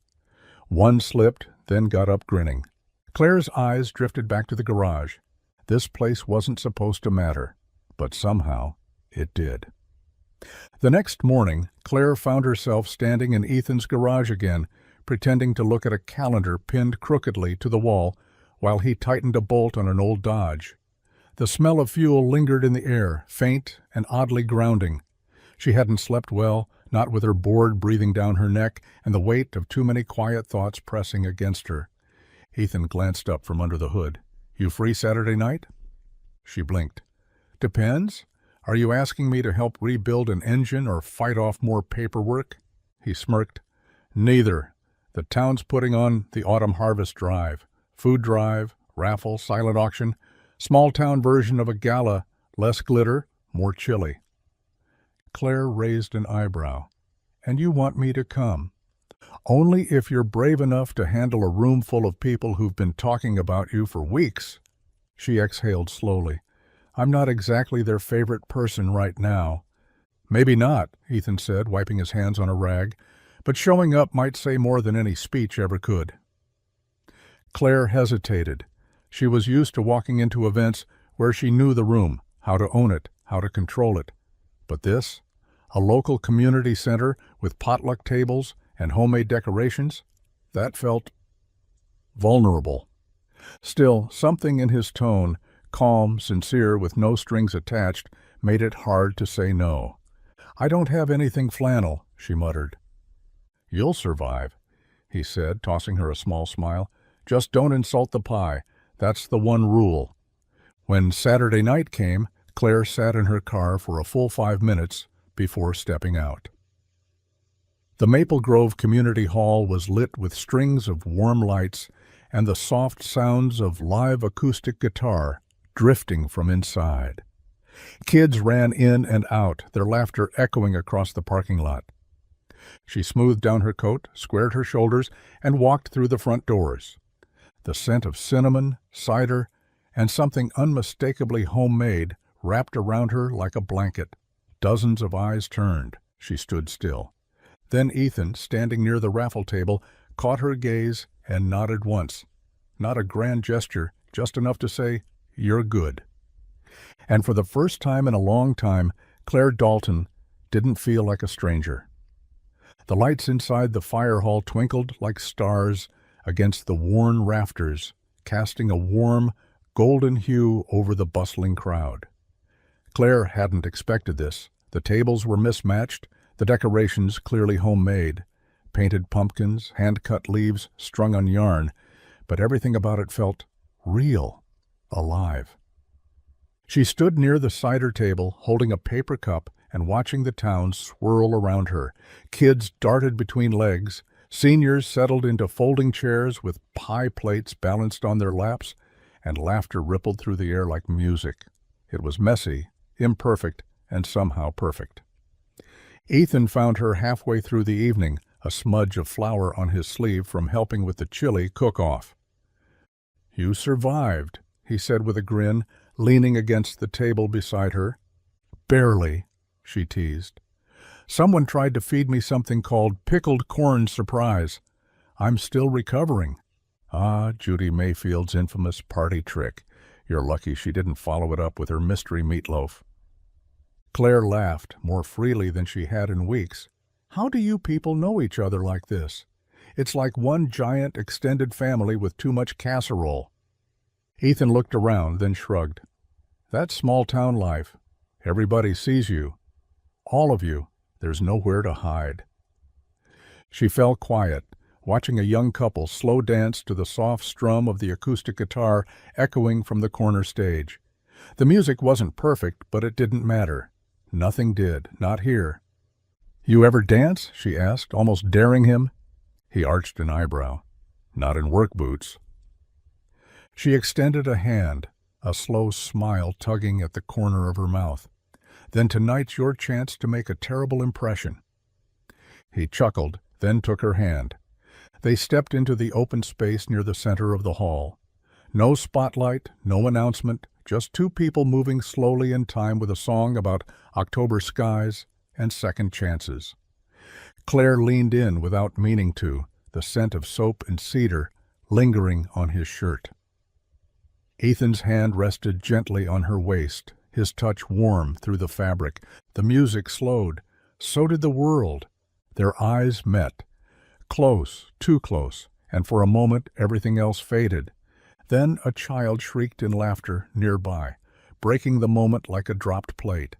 One slipped, then got up grinning. Claire's eyes drifted back to the garage. This place wasn't supposed to matter, but somehow it did. The next morning, Claire found herself standing in Ethan's garage again, pretending to look at a calendar pinned crookedly to the wall while he tightened a bolt on an old Dodge. The smell of fuel lingered in the air, faint and oddly grounding. She hadn't slept well, not with her board breathing down her neck and the weight of too many quiet thoughts pressing against her. Ethan glanced up from under the hood. "You free Saturday night?" She blinked. "Depends. Are you asking me to help rebuild an engine or fight off more paperwork?" He smirked. "Neither. The town's putting on the autumn harvest drive. Food drive, raffle, silent auction, small-town version of a gala, less glitter, more chili." Claire raised an eyebrow. "And you want me to come?" "Only if you're brave enough to handle a room full of people who've been talking about you for weeks." She exhaled slowly. "I'm not exactly their favorite person right now." "Maybe not," Ethan said, wiping his hands on a rag, "but showing up might say more than any speech ever could." Claire hesitated. She was used to walking into events where she knew the room, how to own it, how to control it. But this? A local community center with potluck tables and homemade decorations? That felt vulnerable. Still, something in his tone, calm, sincere, with no strings attached, made it hard to say no. "I don't have anything flannel," she muttered. "You'll survive," he said, tossing her a small smile. "Just don't insult the pie. That's the one rule." When Saturday night came, Claire sat in her car for a full 5 minutes before stepping out. The Maple Grove Community Hall was lit with strings of warm lights and the soft sounds of live acoustic guitar drifting from inside. Kids ran in and out, their laughter echoing across the parking lot. She smoothed down her coat, squared her shoulders, and walked through the front doors. The scent of cinnamon, cider, and something unmistakably homemade wrapped around her like a blanket. Dozens of eyes turned. She stood still. Then Ethan, standing near the raffle table, caught her gaze and nodded once. Not a grand gesture, just enough to say, "You're good." And for the first time in a long time, Claire Dalton didn't feel like a stranger. The lights inside the fire hall twinkled like stars against the worn rafters, casting a warm, golden hue over the bustling crowd. Claire hadn't expected this. The tables were mismatched, the decorations clearly homemade, painted pumpkins, hand-cut leaves strung on yarn, but everything about it felt real, alive. She stood near the cider table, holding a paper cup and watching the town swirl around her. Kids darted between legs, seniors settled into folding chairs with pie plates balanced on their laps, and laughter rippled through the air like music. It was messy, imperfect, and somehow perfect. Ethan found her halfway through the evening, a smudge of flour on his sleeve from helping with the chili cook-off. "You survived," he said with a grin, leaning against the table beside her. "Barely," she teased. "Someone tried to feed me something called pickled corn surprise. I'm still recovering." Ah, Judy Mayfield's infamous party trick. You're lucky she didn't follow it up with her mystery meatloaf. Claire laughed, more freely than she had in weeks. "How do you people know each other like this? It's like one giant extended family with too much casserole." Ethan looked around, then shrugged. "That's small-town life. Everybody sees you. All of you. There's nowhere to hide." She fell quiet, watching a young couple slow dance to the soft strum of the acoustic guitar echoing from the corner stage. The music wasn't perfect, but it didn't matter. Nothing did, not here. "You ever dance?" she asked, almost daring him. He arched an eyebrow. "Not in work boots." She extended a hand, a slow smile tugging at the corner of her mouth. "Then tonight's your chance to make a terrible impression." He chuckled, then took her hand. They stepped into the open space near the center of the hall. No spotlight, no announcement, just two people moving slowly in time with a song about October skies and second chances. Claire leaned in without meaning to, the scent of soap and cedar lingering on his shirt. Ethan's hand rested gently on her waist, his touch warm through the fabric. The music slowed. So did the world. Their eyes met. Close, too close, and for a moment everything else faded. Then a child shrieked in laughter nearby, breaking the moment like a dropped plate.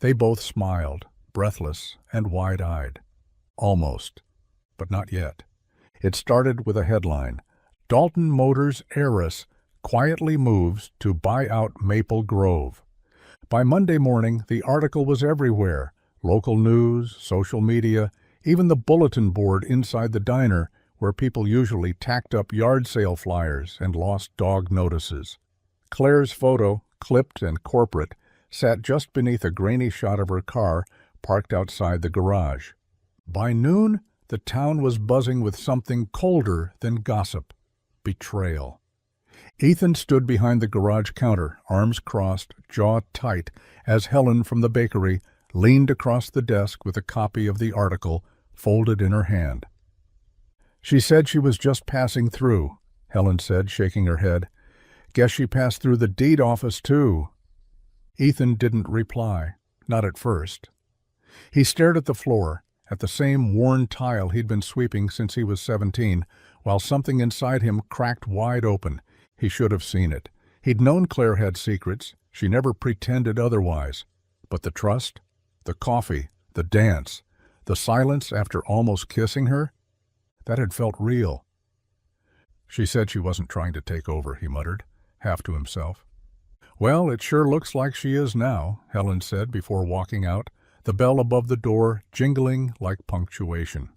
They both smiled, breathless and wide-eyed. Almost, but not yet. It started with a headline: Dalton Motors heiress quietly moves to buy out Maple Grove. By Monday morning, the article was everywhere: local news, social media, even the bulletin board inside the diner, where people usually tacked up yard sale flyers and lost dog notices. Claire's photo, clipped and corporate, sat just beneath a grainy shot of her car parked outside the garage. By noon, the town was buzzing with something colder than gossip: betrayal. Ethan stood behind the garage counter, arms crossed, jaw tight, as Helen from the bakery leaned across the desk with a copy of the article folded in her hand. "She said she was just passing through," Helen said, shaking her head. "Guess she passed through the deed office, too." Ethan didn't reply, not at first. He stared at the floor, at the same worn tile he'd been sweeping since he was 17, while something inside him cracked wide open. He should have seen it. He'd known Claire had secrets. She never pretended otherwise. But the trust, the coffee, the dance, the silence after almost kissing her, that had felt real. "She said she wasn't trying to take over," he muttered, half to himself. "Well, it sure looks like she is now," Helen said before walking out, the bell above the door jingling like punctuation.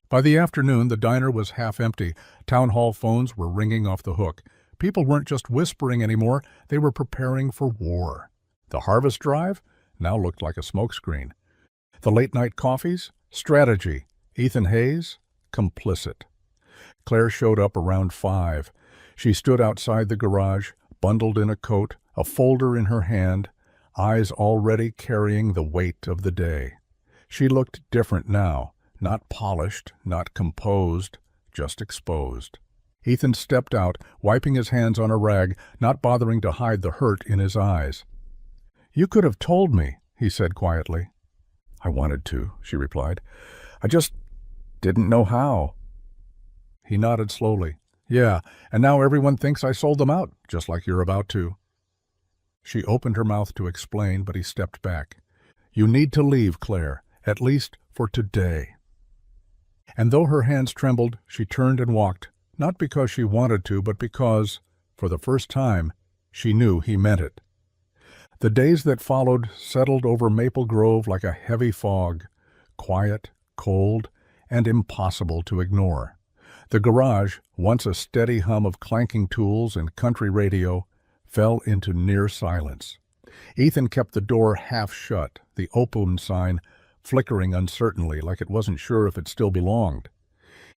By the afternoon, the diner was half empty. Town hall phones were ringing off the hook. People weren't just whispering anymore, they were preparing for war. The harvest drive now looked like a smokescreen. The late-night coffees? Strategy. Ethan Hayes? Complicit. Claire showed up around 5. She stood outside the garage, bundled in a coat, a folder in her hand, eyes already carrying the weight of the day. She looked different now. Not polished, not composed, just exposed. Ethan stepped out, wiping his hands on a rag, not bothering to hide the hurt in his eyes. "You could have told me," he said quietly. "I wanted to," she replied. "I just didn't know how." He nodded slowly. "Yeah, and now everyone thinks I sold them out, just like you're about to." She opened her mouth to explain, but he stepped back. "You need to leave, Claire, at least for today." And though her hands trembled, she turned and walked, not because she wanted to, but because, for the first time, she knew he meant it. The days that followed settled over Maple Grove like a heavy fog, quiet, cold, and impossible to ignore. The garage, once a steady hum of clanking tools and country radio, fell into near silence. Ethan kept the door half shut, the open sign flickering uncertainly like it wasn't sure if it still belonged.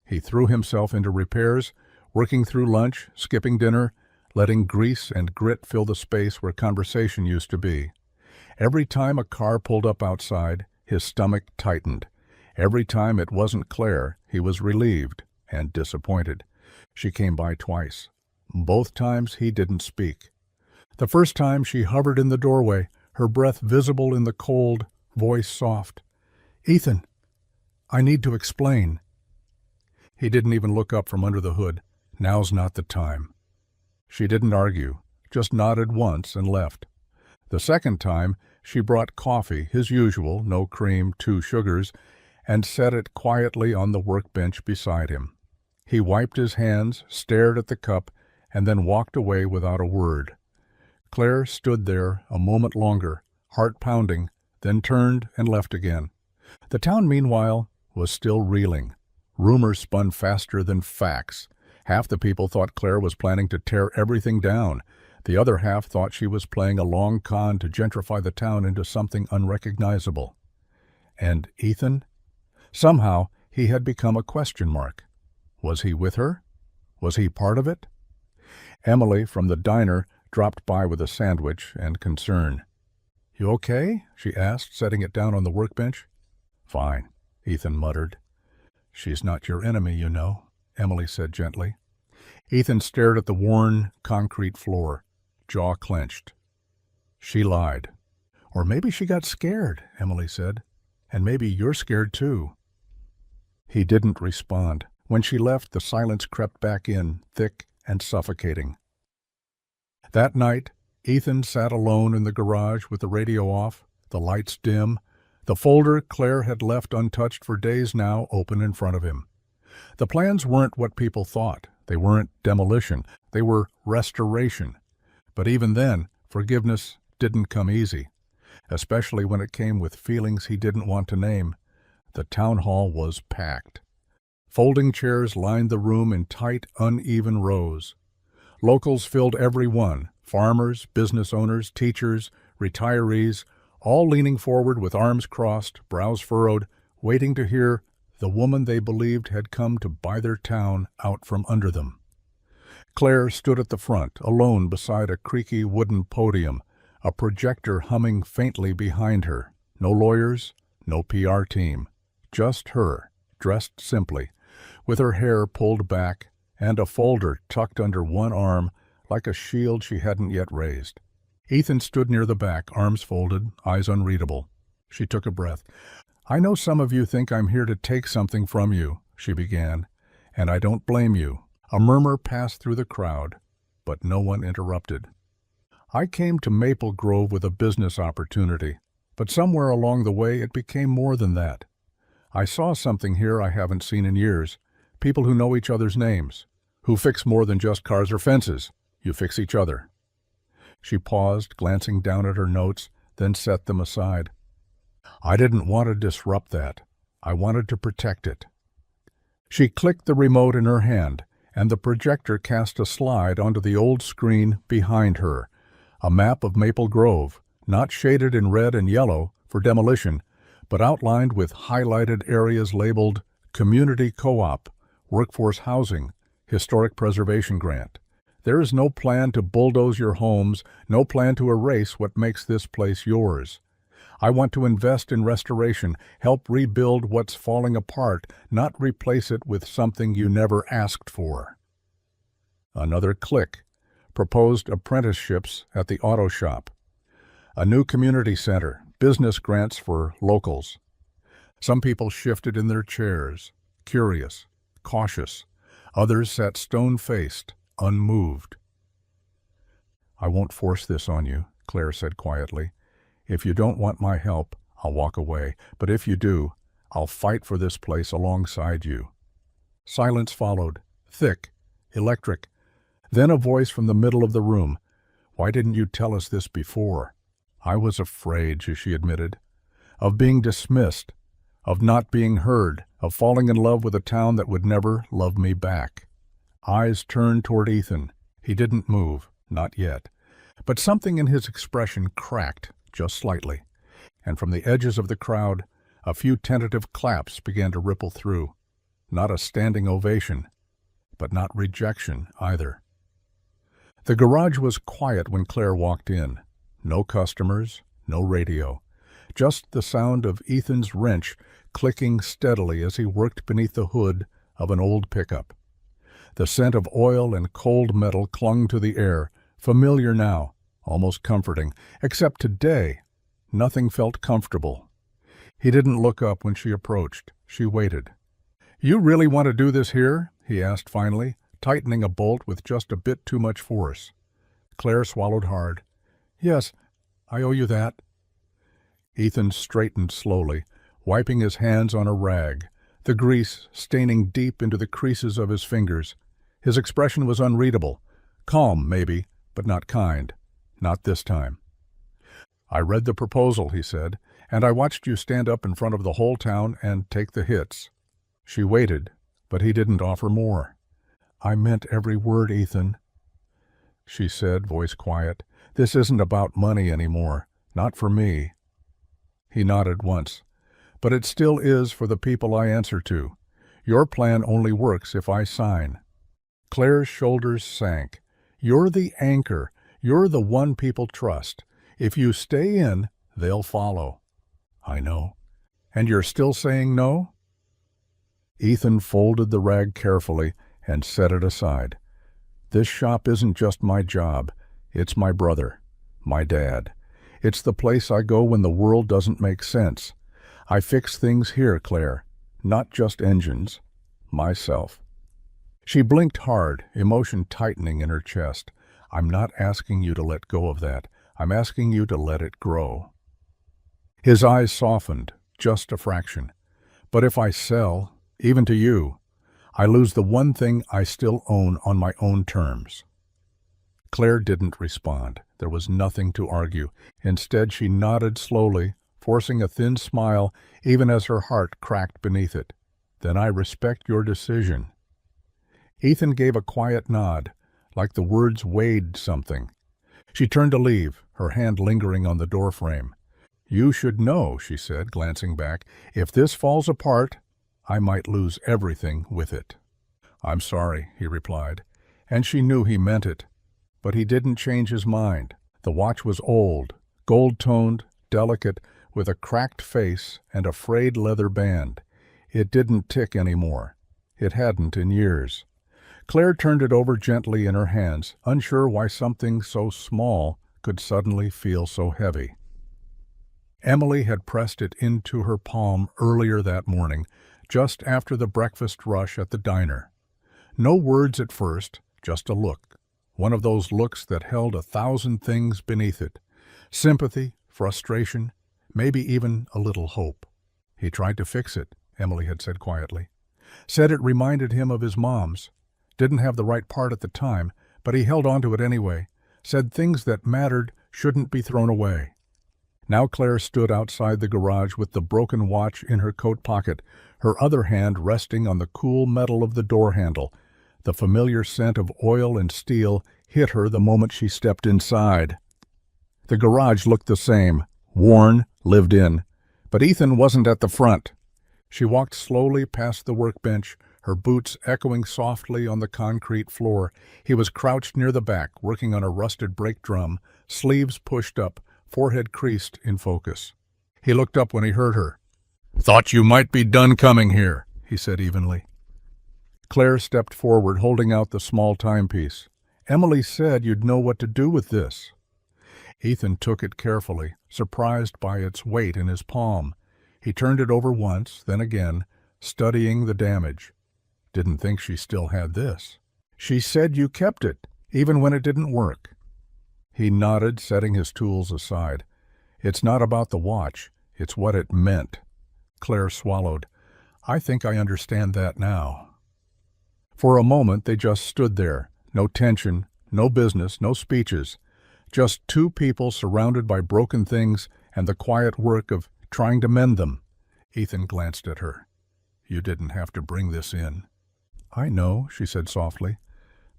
He threw himself into repairs, working through lunch, skipping dinner, letting grease and grit fill the space where conversation used to be. Every time a car pulled up outside, his stomach tightened. Every time it wasn't Claire, he was relieved and disappointed. She came by twice. Both times he didn't speak. The first time she hovered in the doorway, her breath visible in the cold, voice soft. "Ethan, I need to explain." He didn't even look up from under the hood. Now's not the time. She didn't argue, just nodded once and left. The second time, she brought coffee, his usual, no cream, 2 sugars, and set it quietly on the workbench beside him. He wiped his hands, stared at the cup, and then walked away without a word. Claire stood there a moment longer, heart pounding, then turned and left again. The town, meanwhile, was still reeling. Rumors spun faster than facts. Half the people thought Claire was planning to tear everything down. The other half thought she was playing a long con to gentrify the town into something unrecognizable. And Ethan? Somehow, he had become a question mark. Was he with her? Was he part of it? Emily, from the diner, dropped by with a sandwich and concern. "You okay?" she asked, setting it down on the workbench. "Fine," Ethan muttered. "She's not your enemy, you know," Emily said gently. Ethan stared at the worn concrete floor, jaw clenched. She lied. "Or maybe she got scared," Emily said. "And maybe you're scared too." He didn't respond. When she left, the silence crept back in, thick and suffocating. That night, Ethan sat alone in the garage with the radio off, the lights dim, the folder Claire had left untouched for days now open in front of him. The plans weren't what people thought. They weren't demolition. They were restoration. But even then, forgiveness didn't come easy, especially when it came with feelings he didn't want to name. The town hall was packed. Folding chairs lined the room in tight, uneven rows. Locals filled every one, farmers, business owners, teachers, retirees, all leaning forward with arms crossed, brows furrowed, waiting to hear the woman they believed had come to buy their town out from under them. Claire stood at the front, alone beside a creaky wooden podium, a projector humming faintly behind her. No lawyers, no PR team. Just her, dressed simply, with her hair pulled back and a folder tucked under one arm like a shield she hadn't yet raised. Ethan stood near the back, arms folded, eyes unreadable. She took a breath. "I know some of you think I'm here to take something from you," she began, "and I don't blame you." A murmur passed through the crowd, but no one interrupted. "I came to Maple Grove with a business opportunity, but somewhere along the way it became more than that. I saw something here I haven't seen in years. People who know each other's names, who fix more than just cars or fences. You fix each other." She paused, glancing down at her notes, then set them aside. "I didn't want to disrupt that. I wanted to protect it." She clicked the remote in her hand, and the projector cast a slide onto the old screen behind her. A map of Maple Grove, not shaded in red and yellow for demolition, but outlined with highlighted areas labeled Community Co-op, Workforce Housing, Historic Preservation Grant. There is no plan to bulldoze your homes, no plan to erase what makes this place yours. I want to invest in restoration, help rebuild what's falling apart, not replace it with something you never asked for. Another click. Proposed apprenticeships at the auto shop. A new community center, business grants for locals. Some people shifted in their chairs, curious, cautious. Others sat stone-faced, unmoved. "I won't force this on you," Claire said quietly. "If you don't want my help, I'll walk away. But if you do, I'll fight for this place alongside you." Silence followed, thick, electric. Then a voice from the middle of the room. "Why didn't you tell us this before?" "I was afraid," she admitted, "of being dismissed, of not being heard, of falling in love with a town that would never love me back." Eyes turned toward Ethan. He didn't move, not yet. But something in his expression cracked, just slightly. And from the edges of the crowd, a few tentative claps began to ripple through. Not a standing ovation, but not rejection either. The garage was quiet when Claire walked in. No customers, no radio. Just the sound of Ethan's wrench clicking steadily as he worked beneath the hood of an old pickup. The scent of oil and cold metal clung to the air, familiar now, almost comforting. Except today, nothing felt comfortable. He didn't look up when she approached. She waited. "You really want to do this here?" he asked finally, tightening a bolt with just a bit too much force. Claire swallowed hard. "Yes, I owe you that." Ethan straightened slowly, wiping his hands on a rag, the grease staining deep into the creases of his fingers. His expression was unreadable. Calm, maybe, but not kind. Not this time. "I read the proposal," he said, "and I watched you stand up in front of the whole town and take the hits." She waited, but he didn't offer more. "I meant every word, Ethan," she said, voice quiet. "This isn't about money anymore. Not for me." He nodded once. "But it still is for the people I answer to. Your plan only works if I sign." Claire's shoulders sank. "You're the anchor. You're the one people trust. If you stay in, They'll follow. I know. And you're still saying no? Ethan folded the rag carefully and set it aside. This shop isn't just my job. It's my brother, my dad. It's the place I go when the world doesn't make sense. I fix things here, Claire, not just engines. Myself. She blinked hard, emotion tightening in her chest. I'm not asking you to let go of that. I'm asking you to let it grow. His eyes softened, just a fraction. But if I sell, even to you, I lose the one thing I still own on my own terms. Claire didn't respond. There was nothing to argue. Instead, she nodded slowly, forcing a thin smile even as her heart cracked beneath it. Then I respect your decision. Ethan gave a quiet nod, like the words weighed something. She turned to leave, her hand lingering on the doorframe. You should know, she said, glancing back. If this falls apart, I might lose everything with it. I'm sorry, he replied, and she knew he meant it. But he didn't change his mind. The watch was old, gold-toned, delicate, with a cracked face and a frayed leather band. It didn't tick anymore. It hadn't in years. Claire turned it over gently in her hands, unsure why something so small could suddenly feel so heavy. Emily had pressed it into her palm earlier that morning, just after the breakfast rush at the diner. No words at first, just a look. One of those looks that held 1,000 things beneath it. Sympathy, frustration, maybe even a little hope. He tried to fix it, Emily had said quietly. Said it reminded him of his mom's. Didn't have the right part at the time, but he held on to it anyway. Said things that mattered shouldn't be thrown away. Now Claire stood outside the garage with the broken watch in her coat pocket, her other hand resting on the cool metal of the door handle. The familiar scent of oil and steel hit her the moment she stepped inside. The garage looked the same, worn, lived in, but Ethan wasn't at the front. She walked slowly past the workbench, her boots echoing softly on the concrete floor. He was crouched near the back, working on a rusted brake drum, sleeves pushed up, forehead creased in focus. He looked up when he heard her. "Thought you might be done coming here," he said evenly. Claire stepped forward, holding out the small timepiece. "Emily said you'd know what to do with this." Ethan took it carefully, surprised by its weight in his palm. He turned it over once, then again, studying the damage. Didn't think she still had this. "She said you kept it, even when it didn't work." He nodded, setting his tools aside. "It's not about the watch, it's what it meant." Claire swallowed. "I think I understand that now." For a moment they just stood there. No tension, no business, no speeches. Just two people surrounded by broken things and the quiet work of trying to mend them. Ethan glanced at her. "You didn't have to bring this in." "I know," she said softly,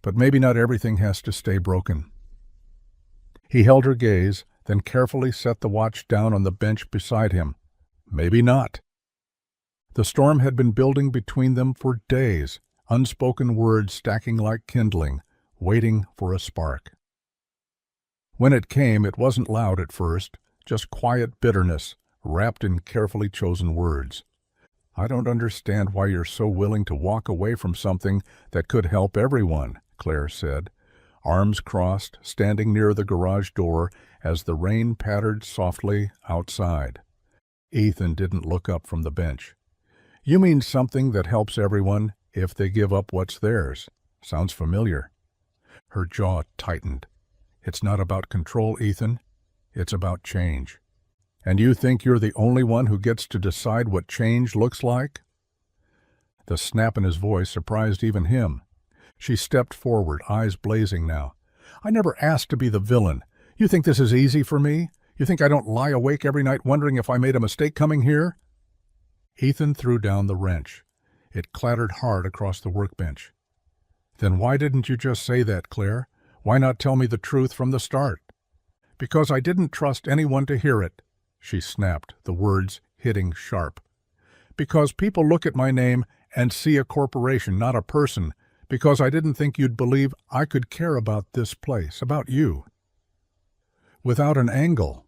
"but maybe not everything has to stay broken." He held her gaze, then carefully set the watch down on the bench beside him. Maybe not. The storm had been building between them for days, unspoken words stacking like kindling, waiting for a spark. When it came, it wasn't loud at first, just quiet bitterness, wrapped in carefully chosen words. "I don't understand why you're so willing to walk away from something that could help everyone," Claire said, arms crossed, standing near the garage door as the rain pattered softly outside. Ethan didn't look up from the bench. "You mean something that helps everyone if they give up what's theirs. Sounds familiar." Her jaw tightened. "It's not about control, Ethan. It's about change. And you think you're the only one who gets to decide what change looks like?" The snap in his voice surprised even him. She stepped forward, eyes blazing now. "I never asked to be the villain. You think this is easy for me? You think I don't lie awake every night wondering if I made a mistake coming here?" Ethan threw down the wrench. It clattered hard across the workbench. "Then why didn't you just say that, Claire? Why not tell me the truth from the start?" "Because I didn't trust anyone to hear it," she snapped, the words hitting sharp. "Because people look at my name and see a corporation, not a person. Because I didn't think you'd believe I could care about this place, about you." Without an angle.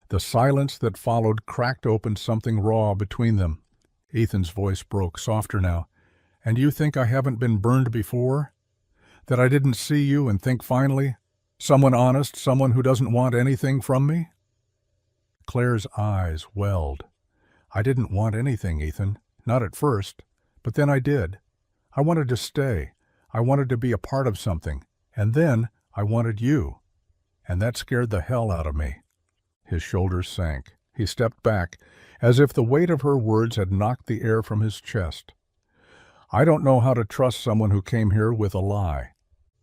The silence that followed cracked open something raw between them. Ethan's voice broke, softer now. "And you think I haven't been burned before? That I didn't see you and think finally, someone honest, someone who doesn't want anything from me?" Claire's eyes welled. "I didn't want anything, Ethan. Not at first. But then I did. I wanted to stay. I wanted to be a part of something. And then I wanted you. And that scared the hell out of me." His shoulders sank. He stepped back, as if the weight of her words had knocked the air from his chest. "I don't know how to trust someone who came here with a lie.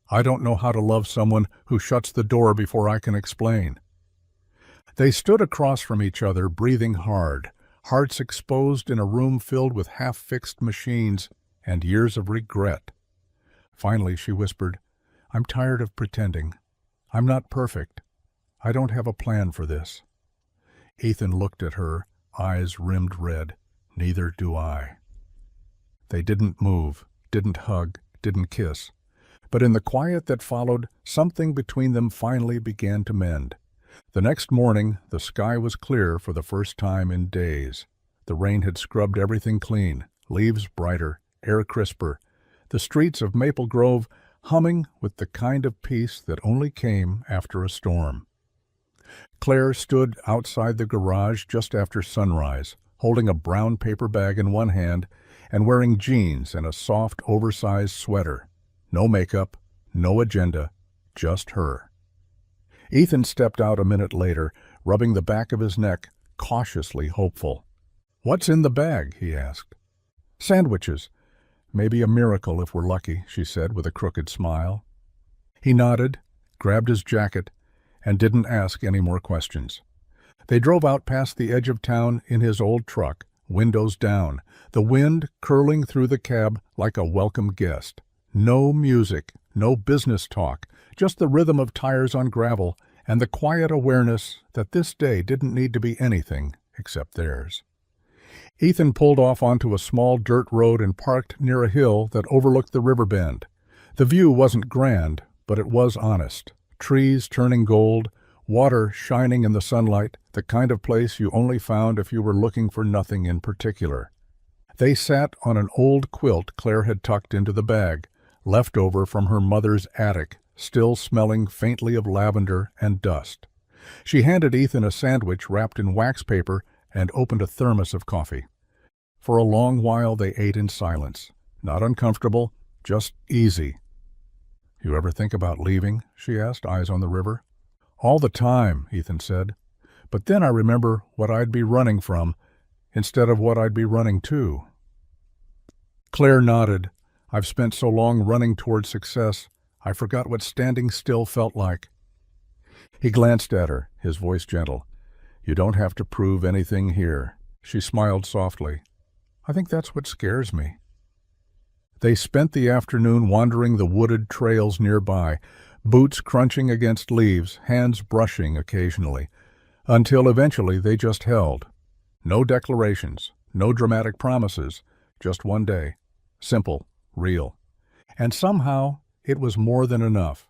I don't know how to love someone who shuts the door before I can explain." They stood across from each other, breathing hard, hearts exposed in a room filled with half-fixed machines and years of regret. Finally, she whispered, "I'm tired of pretending. I'm not perfect. I don't have a plan for this." Ethan looked at her, eyes rimmed red. "Neither do I." They didn't move, didn't hug, didn't kiss. But in the quiet that followed, something between them finally began to mend. The next morning, the sky was clear for the first time in days. The rain had scrubbed everything clean, leaves brighter, air crisper, the streets of Maple Grove humming with the kind of peace that only came after a storm. Claire stood outside the garage just after sunrise, holding a brown paper bag in one hand and wearing jeans and a soft, oversized sweater. No makeup, no agenda, just her. Ethan stepped out a minute later, rubbing the back of his neck, cautiously hopeful. "What's in the bag?" he asked. "Sandwiches. Maybe a miracle if we're lucky," she said with a crooked smile. He nodded, grabbed his jacket, and didn't ask any more questions. They drove out past the edge of town in his old truck, windows down, the wind curling through the cab like a welcome guest. No music, no business talk, just the rhythm of tires on gravel and the quiet awareness that this day didn't need to be anything except theirs. Ethan pulled off onto a small dirt road and parked near a hill that overlooked the river bend. The view wasn't grand, but it was honest. Trees turning gold, water shining in the sunlight, the kind of place you only found if you were looking for nothing in particular. They sat on an old quilt Claire had tucked into the bag, left over from her mother's attic, still smelling faintly of lavender and dust. She handed Ethan a sandwich wrapped in wax paper and opened a thermos of coffee. For a long while they ate in silence, not uncomfortable, just easy. "You ever think about leaving?" she asked, eyes on the river. "All the time," Ethan said. "But then I remember what I'd be running from instead of what I'd be running to." Claire nodded. "I've spent so long running toward success, I forgot what standing still felt like." He glanced at her, his voice gentle. "You don't have to prove anything here." She smiled softly. "I think that's what scares me." They spent the afternoon wandering the wooded trails nearby, boots crunching against leaves, hands brushing occasionally, until eventually they just held. No declarations, no dramatic promises, just one day. Simple, real. And somehow it was more than enough.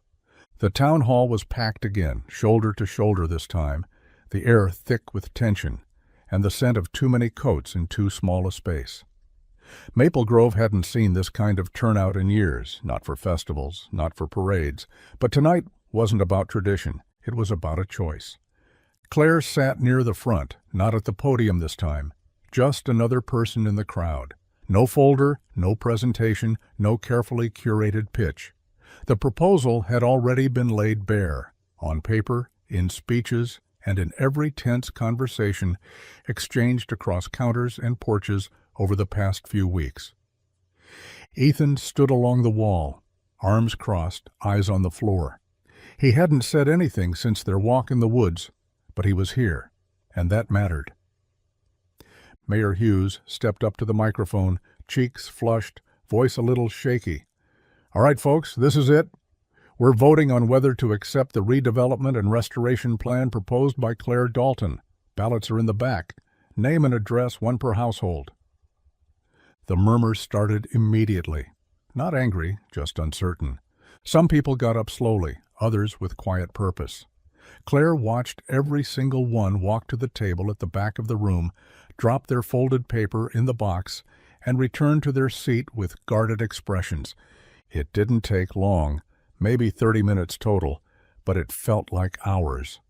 The town hall was packed again, shoulder to shoulder this time, the air thick with tension, and the scent of too many coats in too small a space. Maple Grove hadn't seen this kind of turnout in years, not for festivals, not for parades, but tonight wasn't about tradition, it was about a choice. Claire sat near the front, not at the podium this time, just another person in the crowd. No folder, no presentation, no carefully curated pitch. The proposal had already been laid bare, on paper, in speeches, and in every tense conversation exchanged across counters and porches over the past few weeks. Ethan stood along the wall, arms crossed, eyes on the floor. He hadn't said anything since their walk in the woods, but he was here, and that mattered. Mayor Hughes stepped up to the microphone, cheeks flushed, voice a little shaky. "All right, folks, this is it. We're voting on whether to accept the redevelopment and restoration plan proposed by Claire Dalton. Ballots are in the back. Name and address, one per household." The murmurs started immediately. Not angry, just uncertain. Some people got up slowly, others with quiet purpose. Claire watched every single one walk to the table at the back of the room, drop their folded paper in the box, and return to their seat with guarded expressions. It didn't take long, maybe 30 minutes total, but it felt like hours.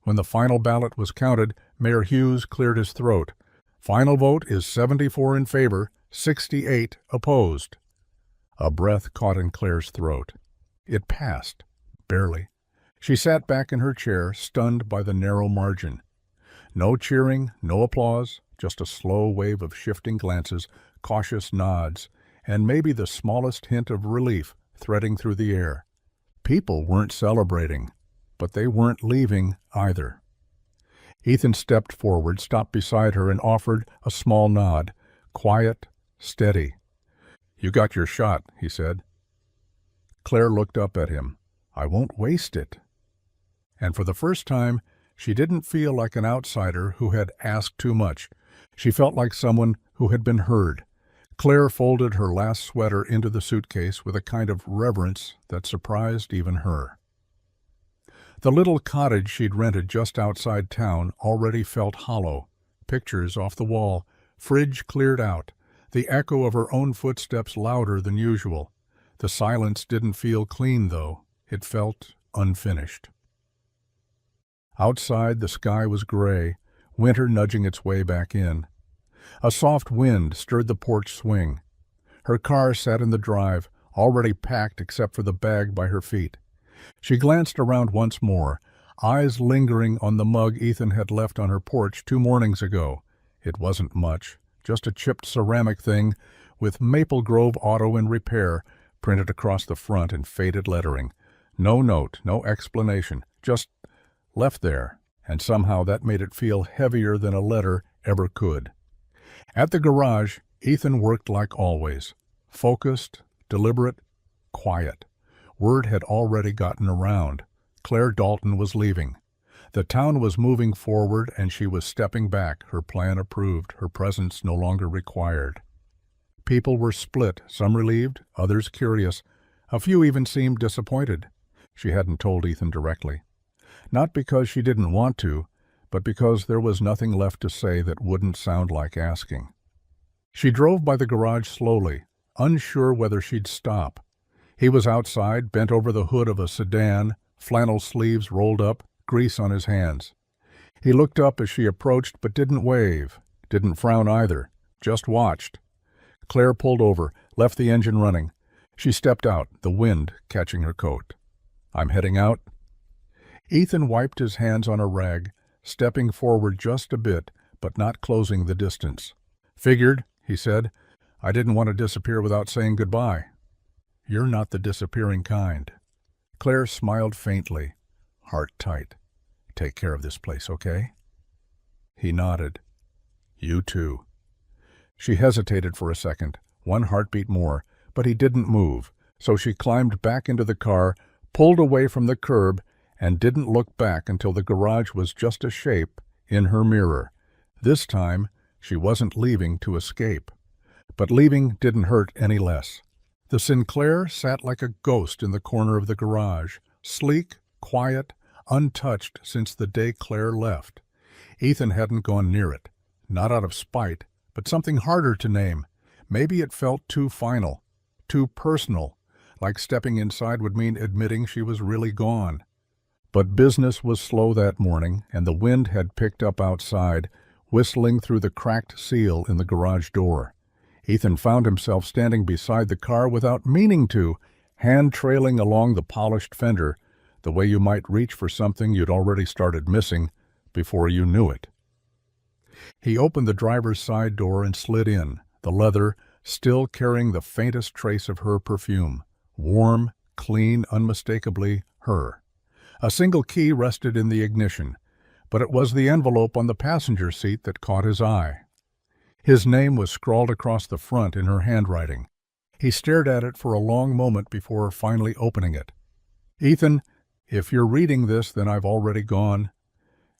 When the final ballot was counted, Mayor Hughes cleared his throat. Final vote is 74 in favor, 68 opposed. A breath caught in Claire's throat. It passed, barely. She sat back in her chair, stunned by the narrow margin. No cheering, no applause, just a slow wave of shifting glances, cautious nods, and maybe the smallest hint of relief threading through the air. People weren't celebrating, but they weren't leaving either. Ethan stepped forward, stopped beside her, and offered a small nod, quiet, steady. "You got your shot," he said. Claire looked up at him. "I won't waste it." And for the first time, she didn't feel like an outsider who had asked too much. She felt like someone who had been heard. Claire folded her last sweater into the suitcase with a kind of reverence that surprised even her. The little cottage she'd rented just outside town already felt hollow. Pictures off the wall, fridge cleared out, the echo of her own footsteps louder than usual. The silence didn't feel clean, though. It felt unfinished. Outside, the sky was gray, winter nudging its way back in. A soft wind stirred the porch swing. Her car sat in the drive, already packed except for the bag by her feet. She glanced around once more, eyes lingering on the mug Ethan had left on her porch 2 mornings ago. It wasn't much, just a chipped ceramic thing with Maple Grove Auto in Repair printed across the front in faded lettering. No note, no explanation, just left there, and somehow that made it feel heavier than a letter ever could. At the garage, Ethan worked like always, focused, deliberate, quiet. Word had already gotten around. Claire Dalton was leaving. The town was moving forward, and she was stepping back, her plan approved, her presence no longer required. People were split, some relieved, others curious. A few even seemed disappointed. She hadn't told Ethan directly. Not because she didn't want to, but because there was nothing left to say that wouldn't sound like asking. She drove by the garage slowly, unsure whether she'd stop. He was outside, bent over the hood of a sedan, flannel sleeves rolled up, grease on his hands. He looked up as she approached, but didn't wave, didn't frown either, just watched. Claire pulled over, left the engine running. She stepped out, the wind catching her coat. "I'm heading out." Ethan wiped his hands on a rag, stepping forward just a bit, but not closing the distance. "Figured," he said. "I didn't want to disappear without saying goodbye." "You're not the disappearing kind." Claire smiled faintly, heart tight. "Take care of this place, okay?" He nodded. "You too." She hesitated for a second, one heartbeat more, but he didn't move, so she climbed back into the car, pulled away from the curb, and didn't look back until the garage was just a shape in her mirror. This time, she wasn't leaving to escape. But leaving didn't hurt any less. The Sinclair sat like a ghost in the corner of the garage, sleek, quiet, untouched since the day Claire left. Ethan hadn't gone near it, not out of spite, but something harder to name. Maybe it felt too final, too personal, like stepping inside would mean admitting she was really gone. But business was slow that morning, and the wind had picked up outside, whistling through the cracked seal in the garage door. Ethan found himself standing beside the car without meaning to, hand trailing along the polished fender, the way you might reach for something you'd already started missing before you knew it. He opened the driver's side door and slid in, the leather still carrying the faintest trace of her perfume, warm, clean, unmistakably her. A single key rested in the ignition, but it was the envelope on the passenger seat that caught his eye. His name was scrawled across the front in her handwriting. He stared at it for a long moment before finally opening it. "Ethan, if you're reading this, then I've already gone,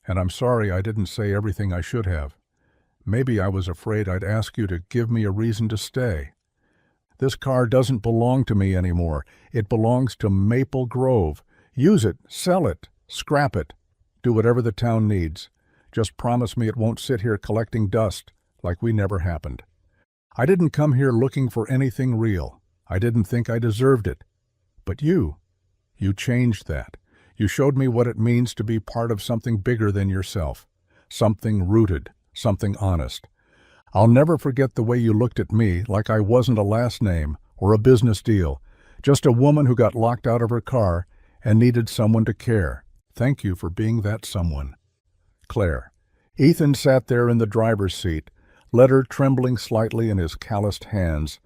and I'm sorry I didn't say everything I should have. Maybe I was afraid I'd ask you to give me a reason to stay. This car doesn't belong to me anymore. It belongs to Maple Grove. Use it, sell it, Scrap it. Do whatever the town needs. Just promise me it won't sit here collecting dust like we never happened. I didn't come here looking for anything real. I didn't think I deserved it. But you changed that. You showed me what it means to be part of something bigger than yourself. Something rooted, something honest. I'll never forget the way you looked at me like I wasn't a last name or a business deal, just a woman who got locked out of her car and needed someone to care. Thank you for being that someone. Claire. Ethan sat there in the driver's seat, letter trembling slightly in his calloused hands,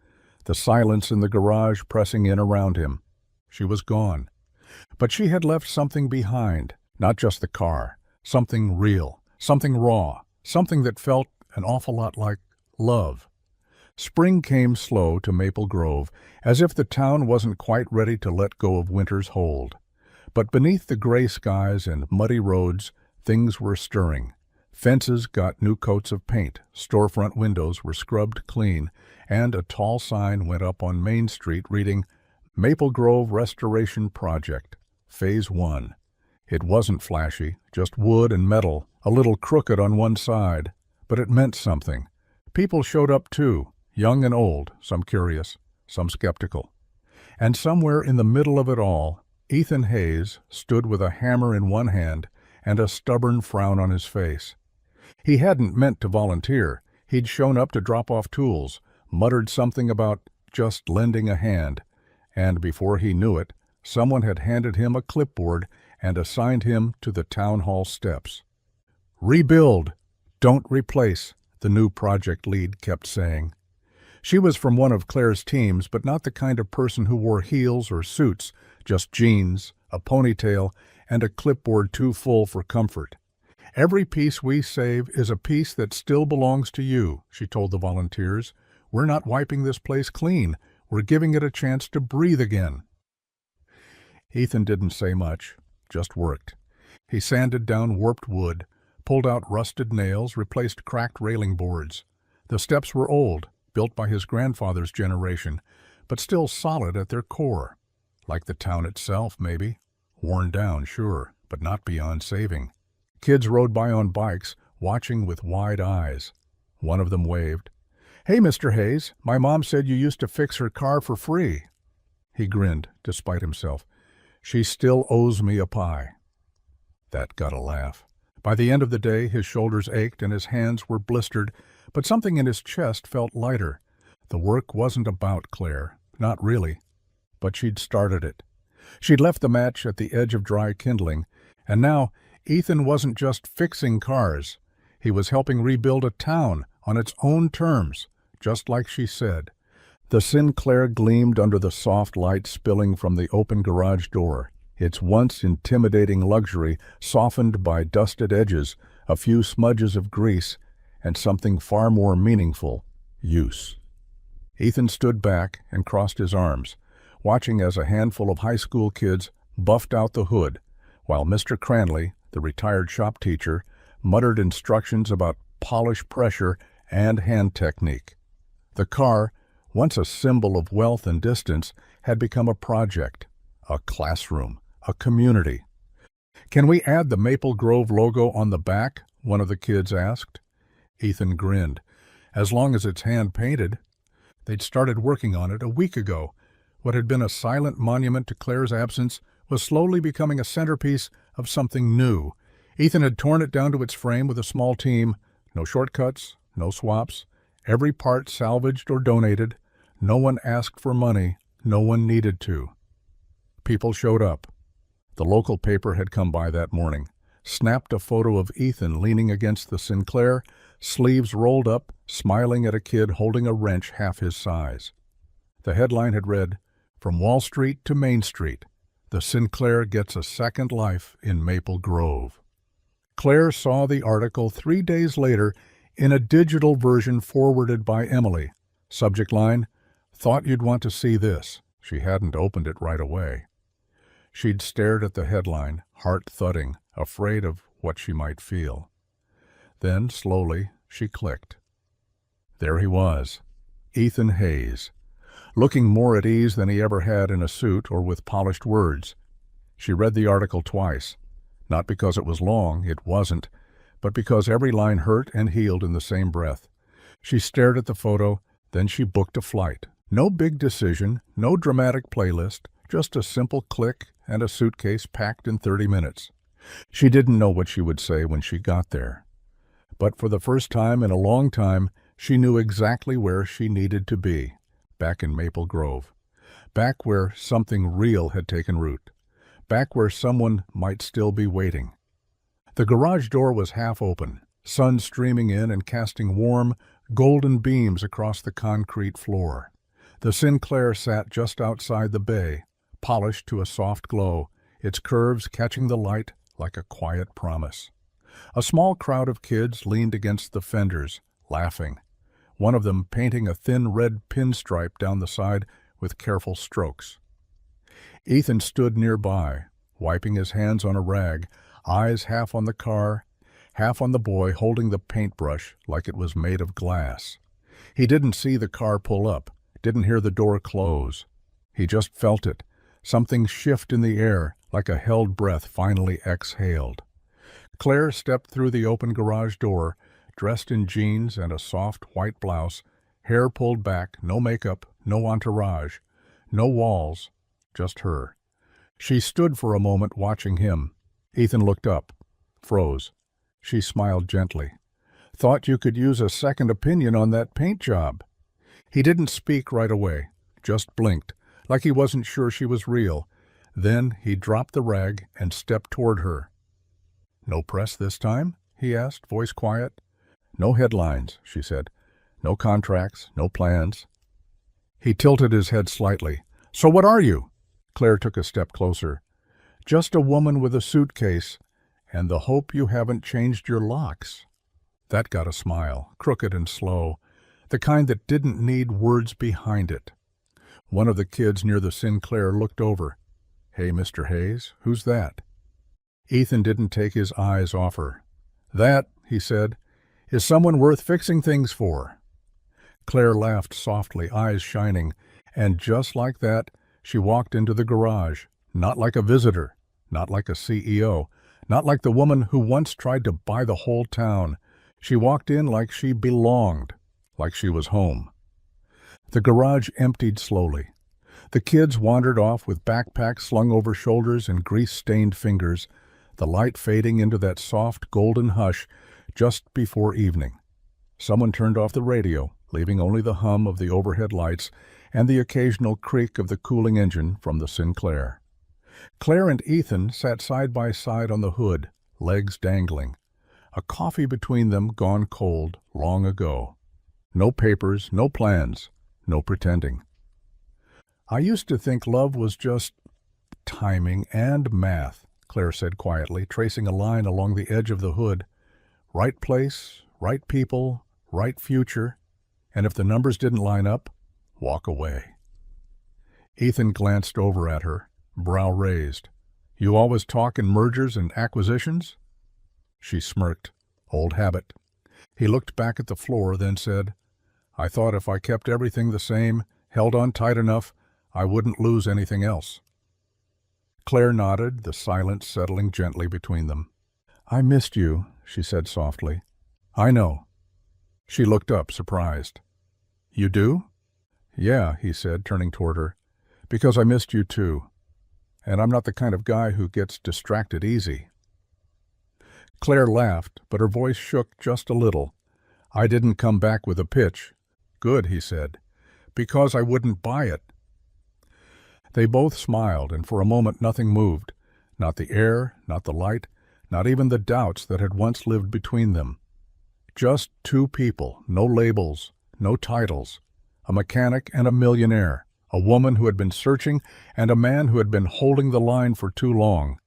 the silence in the garage pressing in around him. She was gone. But she had left something behind, not just the car, something real, something raw, something that felt an awful lot like love. Spring came slow to Maple Grove, as if the town wasn't quite ready to let go of winter's hold. But beneath the gray skies and muddy roads, things were stirring. Fences got new coats of paint, storefront windows were scrubbed clean, and a tall sign went up on Main Street reading, Maple Grove Restoration Project, Phase 1. It wasn't flashy, just wood and metal, a little crooked on one side, but it meant something. People showed up too, young and old, some curious, some skeptical. And somewhere in the middle of it all, Ethan Hayes stood with a hammer in one hand and a stubborn frown on his face. He hadn't meant to volunteer. He'd shown up to drop off tools, muttered something about just lending a hand, and before he knew it, someone had handed him a clipboard and assigned him to the town hall steps. "Rebuild, don't replace," the new project lead kept saying. She was from one of Claire's teams, but not the kind of person who wore heels or suits, just jeans, a ponytail, and a clipboard too full for comfort. "Every piece we save is a piece that still belongs to you," she told the volunteers. "We're not wiping this place clean. We're giving it a chance to breathe again." Ethan didn't say much, just worked. He sanded down warped wood, pulled out rusted nails, replaced cracked railing boards. The steps were old, built by his grandfather's generation, but still solid at their core. Like the town itself, maybe. Worn down, sure, but not beyond saving. Kids rode by on bikes, watching with wide eyes. One of them waved. "Hey, Mr. Hayes, my mom said you used to fix her car for free." He grinned, despite himself. "She still owes me a pie." That got a laugh. By the end of the day, his shoulders ached and his hands were blistered, but something in his chest felt lighter. The work wasn't about Claire, not really, but she'd started it. She'd left the match at the edge of dry kindling, and now Ethan wasn't just fixing cars. He was helping rebuild a town on its own terms, just like she said. The Sinclair gleamed under the soft light spilling from the open garage door, its once intimidating luxury softened by dusted edges, a few smudges of grease, and something far more meaningful, use. Ethan stood back and crossed his arms, watching as a handful of high school kids buffed out the hood, while Mr. Cranley, the retired shop teacher, muttered instructions about polish pressure and hand technique. The car, once a symbol of wealth and distance, had become a project, a classroom, a community. "Can we add the Maple Grove logo on the back?" one of the kids asked. Ethan grinned. "As long as it's hand-painted." They'd started working on it a week ago. What had been a silent monument to Claire's absence was slowly becoming a centerpiece of something new. Ethan had torn it down to its frame with a small team. No shortcuts, no swaps. Every part salvaged or donated. No one asked for money. No one needed to. People showed up. The local paper had come by that morning, snapped a photo of Ethan leaning against the Sinclair, sleeves rolled up, smiling at a kid holding a wrench half his size. The headline had read, "From Wall Street to Main Street, the Sinclair gets a second life in Maple Grove." Claire saw the article 3 days later in a digital version forwarded by Emily. Subject line, "Thought you'd want to see this." She hadn't opened it right away. She'd stared at the headline, heart thudding, afraid of what she might feel. Then, slowly, she clicked. There he was, Ethan Hayes, looking more at ease than he ever had in a suit or with polished words. She read the article twice. Not because it was long, it wasn't, but because every line hurt and healed in the same breath. She stared at the photo, then she booked a flight. No big decision, no dramatic playlist, just a simple click and a suitcase packed in 30 minutes. She didn't know what she would say when she got there. But for the first time in a long time, she knew exactly where she needed to be, back in Maple Grove. Back where something real had taken root. Back where someone might still be waiting. The garage door was half open, sun streaming in and casting warm, golden beams across the concrete floor. The Sinclair sat just outside the bay, polished to a soft glow, its curves catching the light like a quiet promise. A small crowd of kids leaned against the fenders, laughing, one of them painting a thin red pinstripe down the side with careful strokes. Ethan stood nearby, wiping his hands on a rag, eyes half on the car, half on the boy holding the paintbrush like it was made of glass. He didn't see the car pull up, didn't hear the door close. He just felt it, something shift in the air like a held breath finally exhaled. Claire stepped through the open garage door, dressed in jeans and a soft white blouse, hair pulled back, no makeup, no entourage, no walls, just her. She stood for a moment watching him. Ethan looked up, froze. She smiled gently. Thought you could use a second opinion on that paint job. He didn't speak right away, just blinked, like he wasn't sure she was real. Then he dropped the rag and stepped toward her. "No press this time?" he asked, voice quiet. "No headlines," she said. "No contracts, no plans." He tilted his head slightly. "So what are you?" Claire took a step closer. "Just a woman with a suitcase, and the hope you haven't changed your locks." That got a smile, crooked and slow, the kind that didn't need words behind it. One of the kids near the Sinclair looked over. "Hey, Mr. Hayes, who's that?" Ethan didn't take his eyes off her. "That," he said, "is someone worth fixing things for." Claire laughed softly, eyes shining, and just like that, she walked into the garage, not like a visitor, not like a CEO, not like the woman who once tried to buy the whole town. She walked in like she belonged, like she was home. The garage emptied slowly. The kids wandered off with backpacks slung over shoulders and grease-stained fingers, the light fading into that soft golden hush just before evening. Someone turned off the radio, leaving only the hum of the overhead lights and the occasional creak of the cooling engine from the Sinclair. Claire and Ethan sat side by side on the hood, legs dangling. A coffee between them gone cold long ago. No papers, no plans, no pretending. "I used to think love was just timing and math," Claire said quietly, tracing a line along the edge of the hood. "Right place, right people, right future, and if the numbers didn't line up, walk away." Ethan glanced over at her, brow raised. "You always talk in mergers and acquisitions?" She smirked. "Old habit." He looked back at the floor, then said, "I thought if I kept everything the same, held on tight enough, I wouldn't lose anything else." Claire nodded, the silence settling gently between them. "I missed you," she said softly. "I know." She looked up, surprised. "You do?" "Yeah," he said, turning toward her, "because I missed you too. And I'm not the kind of guy who gets distracted easy." Claire laughed, but her voice shook just a little. "I didn't come back with a pitch." "Good," he said, "because I wouldn't buy it." They both smiled, and for a moment nothing moved. Not the air, not the light, not even the doubts that had once lived between them. Just two people, no labels, no titles. A mechanic and a millionaire. A woman who had been searching, and a man who had been holding the line for too long.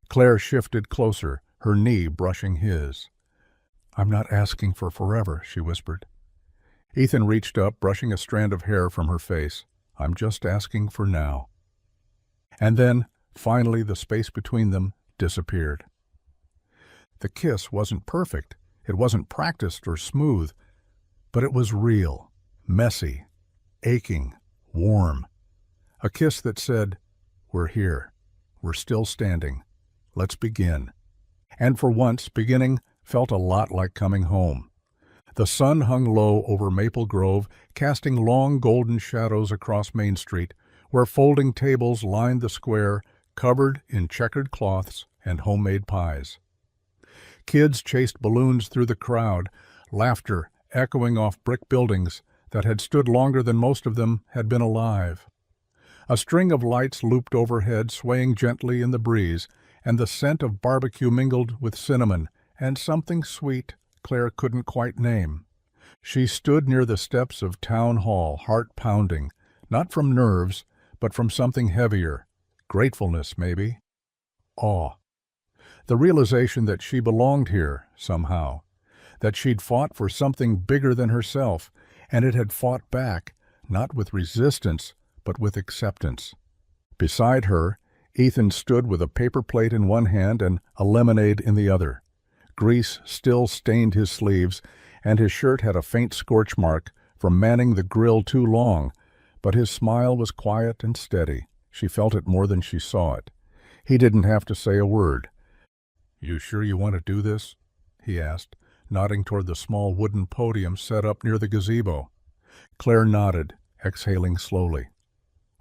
Claire shifted closer, her knee brushing his. "I'm not asking for forever," she whispered. Ethan reached up, brushing a strand of hair from her face. "I'm just asking for now." And then, finally, the space between them disappeared. The kiss wasn't perfect. It wasn't practiced or smooth. But it was real, messy, aching, warm. A kiss that said, "We're here. We're still standing. Let's begin." And for once, beginning felt a lot like coming home. The sun hung low over Maple Grove, casting long golden shadows across Main Street, where folding tables lined the square, covered in checkered cloths and homemade pies. Kids chased balloons through the crowd, laughter echoing off brick buildings that had stood longer than most of them had been alive. A string of lights looped overhead, swaying gently in the breeze, and the scent of barbecue mingled with cinnamon and something sweet Claire couldn't quite name. She stood near the steps of Town Hall, heart pounding, not from nerves, but from something heavier. Gratefulness, maybe. Awe. The realization that she belonged here, somehow. That she'd fought for something bigger than herself, and it had fought back, not with resistance, but with acceptance. Beside her, Ethan stood with a paper plate in one hand and a lemonade in the other. Grease still stained his sleeves, and his shirt had a faint scorch mark from manning the grill too long, but his smile was quiet and steady. She felt it more than she saw it. He didn't have to say a word. "You sure you want to do this?" he asked, nodding toward the small wooden podium set up near the gazebo. Claire nodded, exhaling slowly.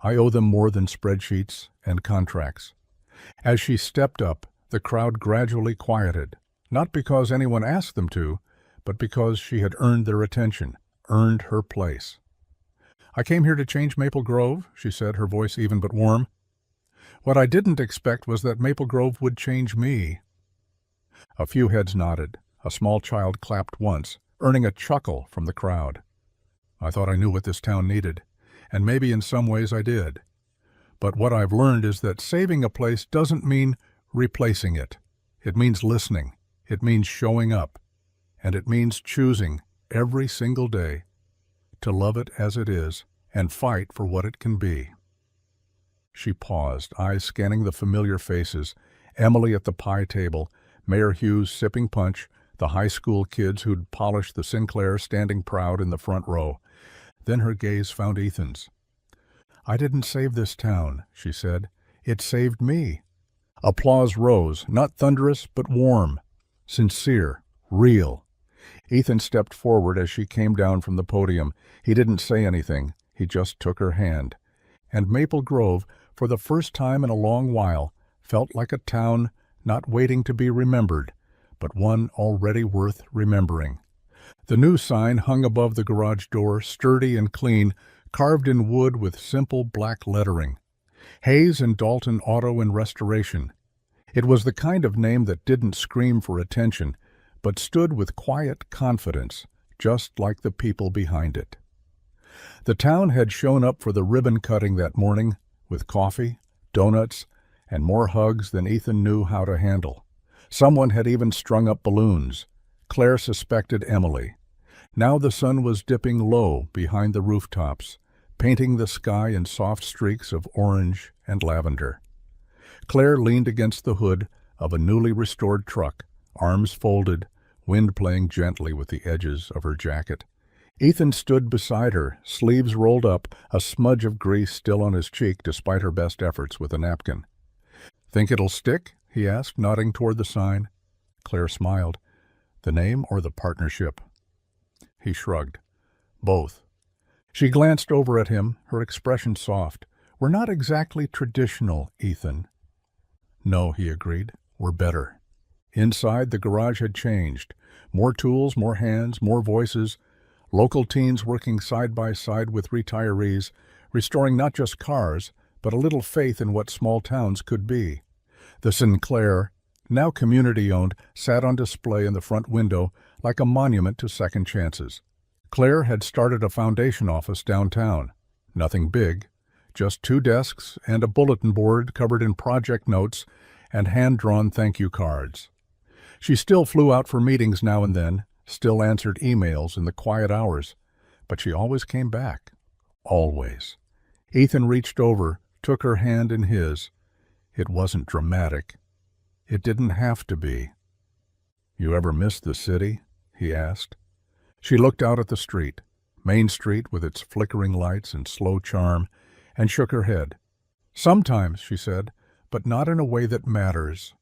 "I owe them more than spreadsheets and contracts." As she stepped up, the crowd gradually quieted, not because anyone asked them to, but because she had earned their attention, earned her place. "I came here to change Maple Grove," she said, her voice even but warm. "What I didn't expect was that Maple Grove would change me." A few heads nodded. A small child clapped once, earning a chuckle from the crowd. "I thought I knew what this town needed, and maybe in some ways I did. But what I've learned is that saving a place doesn't mean replacing it. It means listening. It means showing up. And it means choosing every single day to love it as it is and fight for what it can be." She paused, eyes scanning the familiar faces, Emily at the pie table, Mayor Hughes sipping punch, the high school kids who'd polished the Sinclair standing proud in the front row. Then her gaze found Ethan's. "I didn't save this town," she said. "It saved me." Applause rose, not thunderous but warm, sincere, real. Ethan stepped forward as she came down from the podium. He didn't say anything. He just took her hand. And Maple Grove, for the first time in a long while, felt like a town not waiting to be remembered, but one already worth remembering. The new sign hung above the garage door, sturdy and clean, carved in wood with simple black lettering. Hayes and Dalton Auto and Restoration. It was the kind of name that didn't scream for attention, but stood with quiet confidence, just like the people behind it. The town had shown up for the ribbon cutting that morning, with coffee, donuts, and more hugs than Ethan knew how to handle. Someone had even strung up balloons. Claire suspected Emily. Now the sun was dipping low behind the rooftops, painting the sky in soft streaks of orange and lavender. Claire leaned against the hood of a newly restored truck, arms folded, wind playing gently with the edges of her jacket. Ethan stood beside her, sleeves rolled up, a smudge of grease still on his cheek despite her best efforts with a napkin. "Think it'll stick?" he asked, nodding toward the sign. Claire smiled. "The name or the partnership?" He shrugged. "Both." She glanced over at him, her expression soft. "We're not exactly traditional, Ethan." "No," he agreed. "We're better." Inside, the garage had changed. More tools, more hands, more voices. Local teens working side by side with retirees, restoring not just cars, but a little faith in what small towns could be. The Sinclair, now community-owned, sat on display in the front window like a monument to second chances. Claire had started a foundation office downtown. Nothing big, just 2 desks and a bulletin board covered in project notes and hand-drawn thank-you cards. She still flew out for meetings now and then, still answered emails in the quiet hours, but she always came back. Always. Ethan reached over, took her hand in his. It wasn't dramatic. It didn't have to be. "You ever miss the city?" he asked. She looked out at the street, Main Street with its flickering lights and slow charm, and shook her head. "Sometimes," she said, "but not in a way that matters."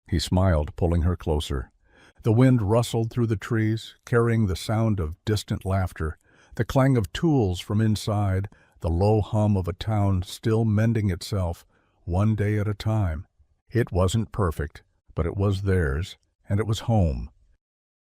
He smiled, pulling her closer. The wind rustled through the trees, carrying the sound of distant laughter, the clang of tools from inside, the low hum of a town still mending itself, one day at a time. It wasn't perfect, but it was theirs, and it was home.